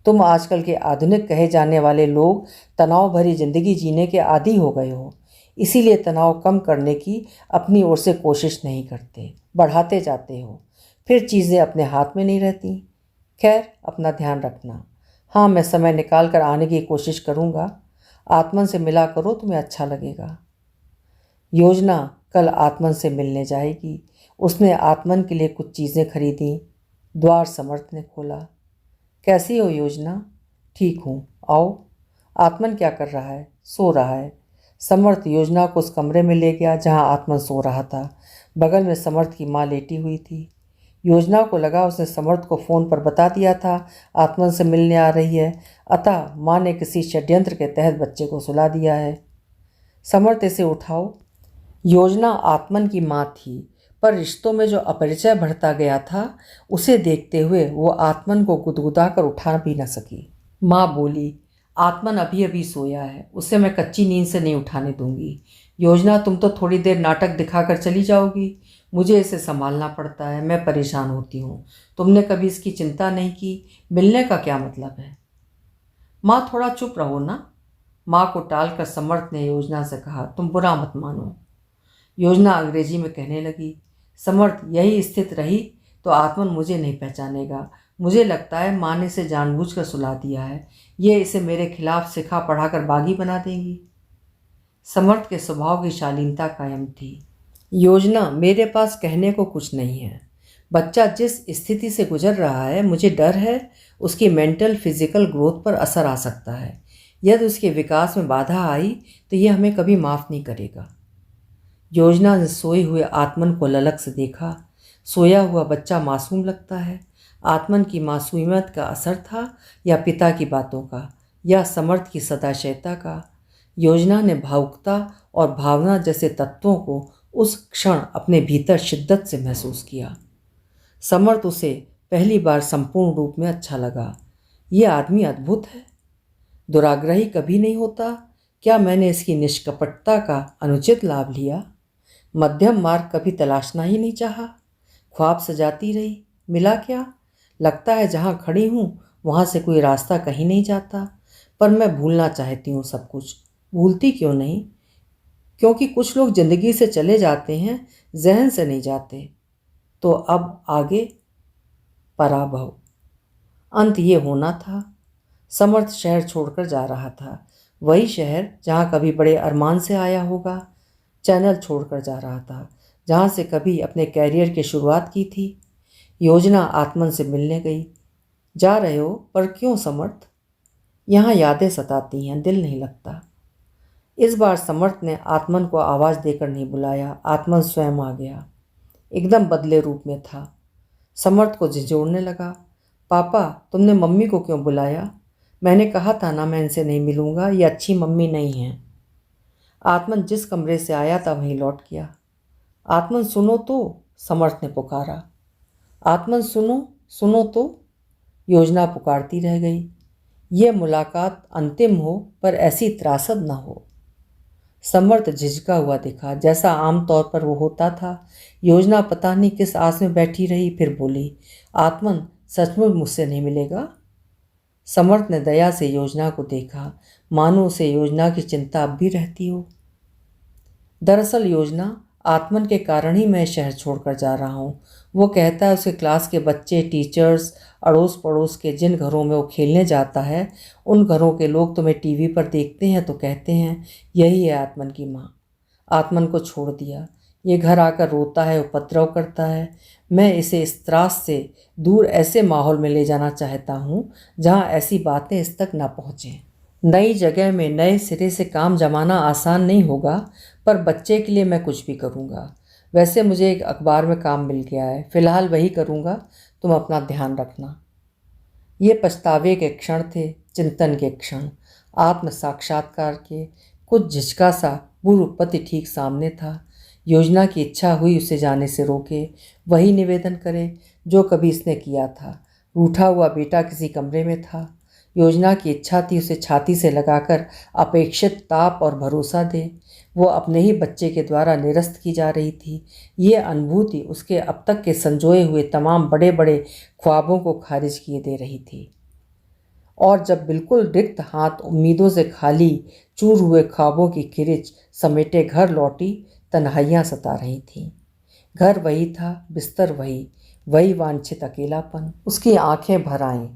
तुम आजकल के आधुनिक कहे जाने वाले लोग तनाव भरी जिंदगी जीने के आदी हो गए हो, इसीलिए तनाव कम करने की अपनी ओर से कोशिश नहीं करते, बढ़ाते जाते हो। फिर चीज़ें अपने हाथ में नहीं रहती। खैर, अपना ध्यान रखना। हाँ, मैं समय निकाल कर आने की कोशिश करूँगा। आत्मन से मिला करो, तुम्हें अच्छा लगेगा। योजना कल आत्मन से मिलने जाएगी। उसने आत्मन के लिए कुछ चीज़ें खरीदी। द्वार समर्थ ने खोला। कैसी हो योजना? ठीक हूँ, आओ। आत्मन क्या कर रहा है? सो रहा है। समर्थ योजना को उस कमरे में ले गया जहाँ आत्मन सो रहा था। बगल में समर्थ की माँ लेटी हुई थी। योजना को लगा उसने समर्थ को फ़ोन पर बता दिया था आत्मन से मिलने आ रही है, अतः माँ ने किसी षड्यंत्र के तहत बच्चे को सुला दिया है। समर्थ, इसे उठाओ। योजना आत्मन की माँ थी, पर रिश्तों में जो अपरिचय बढ़ता गया था उसे देखते हुए वो आत्मन को गुदगुदा कर उठा भी न सकी। माँ बोली, आत्मन अभी अभी सोया है, उसे मैं कच्ची नींद से नहीं उठाने दूंगी। योजना, तुम तो थोड़ी देर नाटक दिखाकर चली जाओगी, मुझे इसे संभालना पड़ता है, मैं परेशान होती हूँ। तुमने कभी इसकी चिंता नहीं की, मिलने का क्या मतलब है? माँ, थोड़ा चुप रहो ना। माँ को टालकर समर्थ ने योजना से कहा, तुम बुरा मत मानो। योजना अंग्रेजी में कहने लगी, समर्थ, यही स्थिति रही तो आत्मन मुझे नहीं पहचानेगा। मुझे लगता है माँ ने इसे जानबूझकर सुला दिया है, ये इसे मेरे खिलाफ सिखा पढ़ाकर बागी बना देंगी। समर्थ के स्वभाव की शालीनता कायम थी। योजना, मेरे पास कहने को कुछ नहीं है। बच्चा जिस स्थिति से गुजर रहा है, मुझे डर है उसकी मेंटल फिजिकल ग्रोथ पर असर आ सकता है। यदि उसके विकास में बाधा आई तो यह हमें कभी माफ़ नहीं करेगा। योजना ने सोए हुए आत्मन को ललक से देखा। सोया हुआ बच्चा मासूम लगता है। आत्मन की मासूमियत का असर था या पिता की बातों का या समर्थ की सदाशयता का? योजना ने भावुकता और भावना जैसे तत्वों को उस क्षण अपने भीतर शिद्दत से महसूस किया। समर्थ उसे पहली बार संपूर्ण रूप में अच्छा लगा। ये आदमी अद्भुत है, दुराग्रही कभी नहीं होता। क्या मैंने इसकी निष्कपटता का अनुचित लाभ लिया? मध्यम मार्ग कभी तलाशना ही नहीं चाहा। ख्वाब सजाती रही, मिला क्या? लगता है जहाँ खड़ी हूँ वहाँ से कोई रास्ता कहीं नहीं जाता। पर मैं भूलना चाहती हूँ सब कुछ। भूलती क्यों नहीं? क्योंकि कुछ लोग जिंदगी से चले जाते हैं, जहन से नहीं जाते। तो अब आगे पराभव। अंत ये होना था। समर्थ शहर छोड़कर जा रहा था, वही शहर जहाँ कभी बड़े अरमान से आया होगा। चैनल छोड़कर जा रहा था जहाँ से कभी अपने कैरियर की शुरुआत की थी। योजना आत्मन से मिलने गई। जा रहे हो, पर क्यों समर्थ? यहाँ यादें सताती हैं, दिल नहीं लगता। इस बार समर्थ ने आत्मन को आवाज़ देकर नहीं बुलाया, आत्मन स्वयं आ गया। एकदम बदले रूप में था। समर्थ को झिझोड़ने लगा, पापा, तुमने मम्मी को क्यों बुलाया? मैंने कहा था ना मैं इनसे नहीं मिलूंगा, ये अच्छी मम्मी नहीं है। आत्मन जिस कमरे से आया था वहीं लौट गया। आत्मन सुनो तो, समर्थ ने पुकारा। आत्मन सुनो, सुनो तो, योजना पुकारती रह गई। ये मुलाकात अंतिम हो पर ऐसी त्रासद न हो। समर्थ झिझका हुआ दिखा, जैसा आमतौर पर वो होता था। योजना पता नहीं किस आस में बैठी रही, फिर बोली, आत्मन, सचमुच मुझसे नहीं मिलेगा? समर्थ ने दया से योजना को देखा, मानो उसे योजना की चिंता अब भी रहती हो। दरअसल योजना, आत्मन के कारण ही मैं शहर छोड़कर जा रहा हूँ। वो कहता है उसके क्लास के बच्चे, टीचर्स, अड़ोस पड़ोस के जिन घरों में वो खेलने जाता है, उन घरों के लोग तुम्हें टीवी पर देखते हैं तो कहते हैं यही है आत्मन की माँ। आत्मन को छोड़ दिया, ये घर आकर रोता है, उपद्रव करता है। मैं इसे इस त्रास से दूर ऐसे माहौल में ले जाना चाहता हूँ जहाँ ऐसी बातें इस तक ना पहुँचें। नई जगह में नए सिरे से काम जमाना आसान नहीं होगा, पर बच्चे के लिए मैं कुछ भी करूँगा। वैसे मुझे एक अखबार में काम मिल गया है, फ़िलहाल वही करूँगा, तुम अपना ध्यान रखना। ये पछतावे के क्षण थे, चिंतन के क्षण, आत्म साक्षात्कार के। कुछ झिझका सा पूर्व पति ठीक सामने था। योजना की इच्छा हुई उसे जाने से रोके, वही निवेदन करे जो कभी इसने किया था। रूठा हुआ बेटा किसी कमरे में था। योजना की इच्छा थी उसे छाती से लगाकर अपेक्षित ताप और भरोसा दे। वो अपने ही बच्चे के द्वारा निरस्त की जा रही थी। ये अनुभूति उसके अब तक के संजोए हुए तमाम बड़े बड़े ख्वाबों को खारिज किए दे रही थी। और जब बिल्कुल रिक्त हाथ, उम्मीदों से खाली, चूर हुए ख्वाबों की खिरिच समेटे घर लौटी, तन्हाइयाँ सता रही थीं। घर वही था, बिस्तर वही, वही वांछित अकेलापन। उसकी आंखें भर आईं,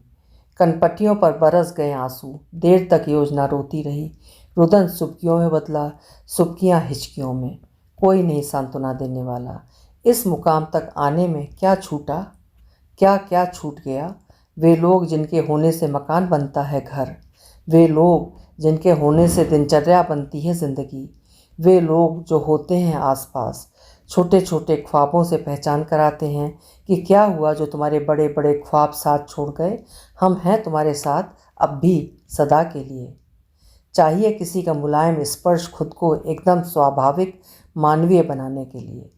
कनपटियों पर बरस गए आंसू। देर तक योजना रोती रही। रुदन सुबकियों में बदला, सुबकियाँ हिचकियों में। कोई नहीं सांत्वना देने वाला। इस मुकाम तक आने में क्या छूटा, क्या क्या छूट गया? वे लोग जिनके होने से मकान बनता है घर, वे लोग जिनके होने से दिनचर्या बनती है ज़िंदगी, वे लोग जो होते हैं आसपास, छोटे छोटे ख्वाबों से पहचान कराते हैं कि क्या हुआ जो तुम्हारे बड़े बड़े ख्वाब साथ छोड़ गए। हम हैं तुम्हारे साथ अब भी सदा के लिए। चाहिए किसी का मुलायम स्पर्श खुद को एकदम स्वाभाविक मानवीय बनाने के लिए।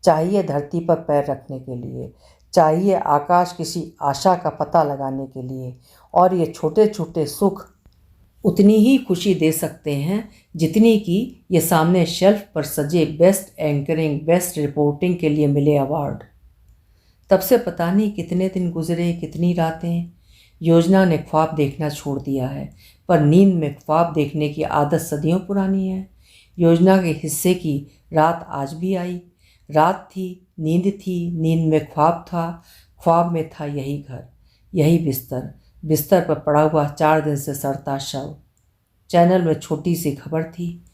चाहिए धरती पर पैर रखने के लिए। चाहिए आकाश किसी आशा का पता लगाने के लिए। और ये छोटे छोटे सुख उतनी ही खुशी दे सकते हैं जितनी कि ये सामने शेल्फ पर सजे बेस्ट एंकरिंग, बेस्ट रिपोर्टिंग के लिए मिले अवार्ड। तब से पता नहीं कितने दिन गुजरे, कितनी रातें। योजना ने ख्वाब देखना छोड़ दिया है, पर नींद में ख्वाब देखने की आदत सदियों पुरानी है। योजना के हिस्से की रात आज भी आई। रात थी, नींद थी, नींद में ख्वाब था, ख्वाब में था यही घर, यही बिस्तर, बिस्तर पर पड़ा हुआ 4 दिन से सड़ता शव। चैनल में छोटी सी खबर थी।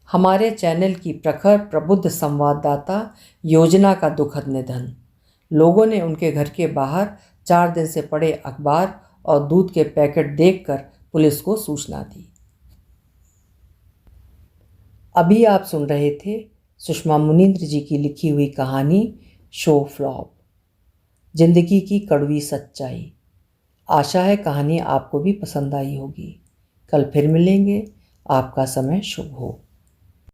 हमारे चैनल की प्रखर प्रबुद्ध संवाददाता योजना का दुखद निधन। लोगों ने उनके घर के बाहर 4 दिन से पड़े अखबार और दूध के पैकेट देखकर पुलिस को सूचना दी। अभी आप सुन रहे थे सुषमा मुनींद्र जी की लिखी हुई कहानी शो फ्लॉप, जिंदगी की कड़वी सच्चाई। आशा है कहानी आपको भी पसंद आई होगी। कल फिर मिलेंगे। आपका समय शुभ हो।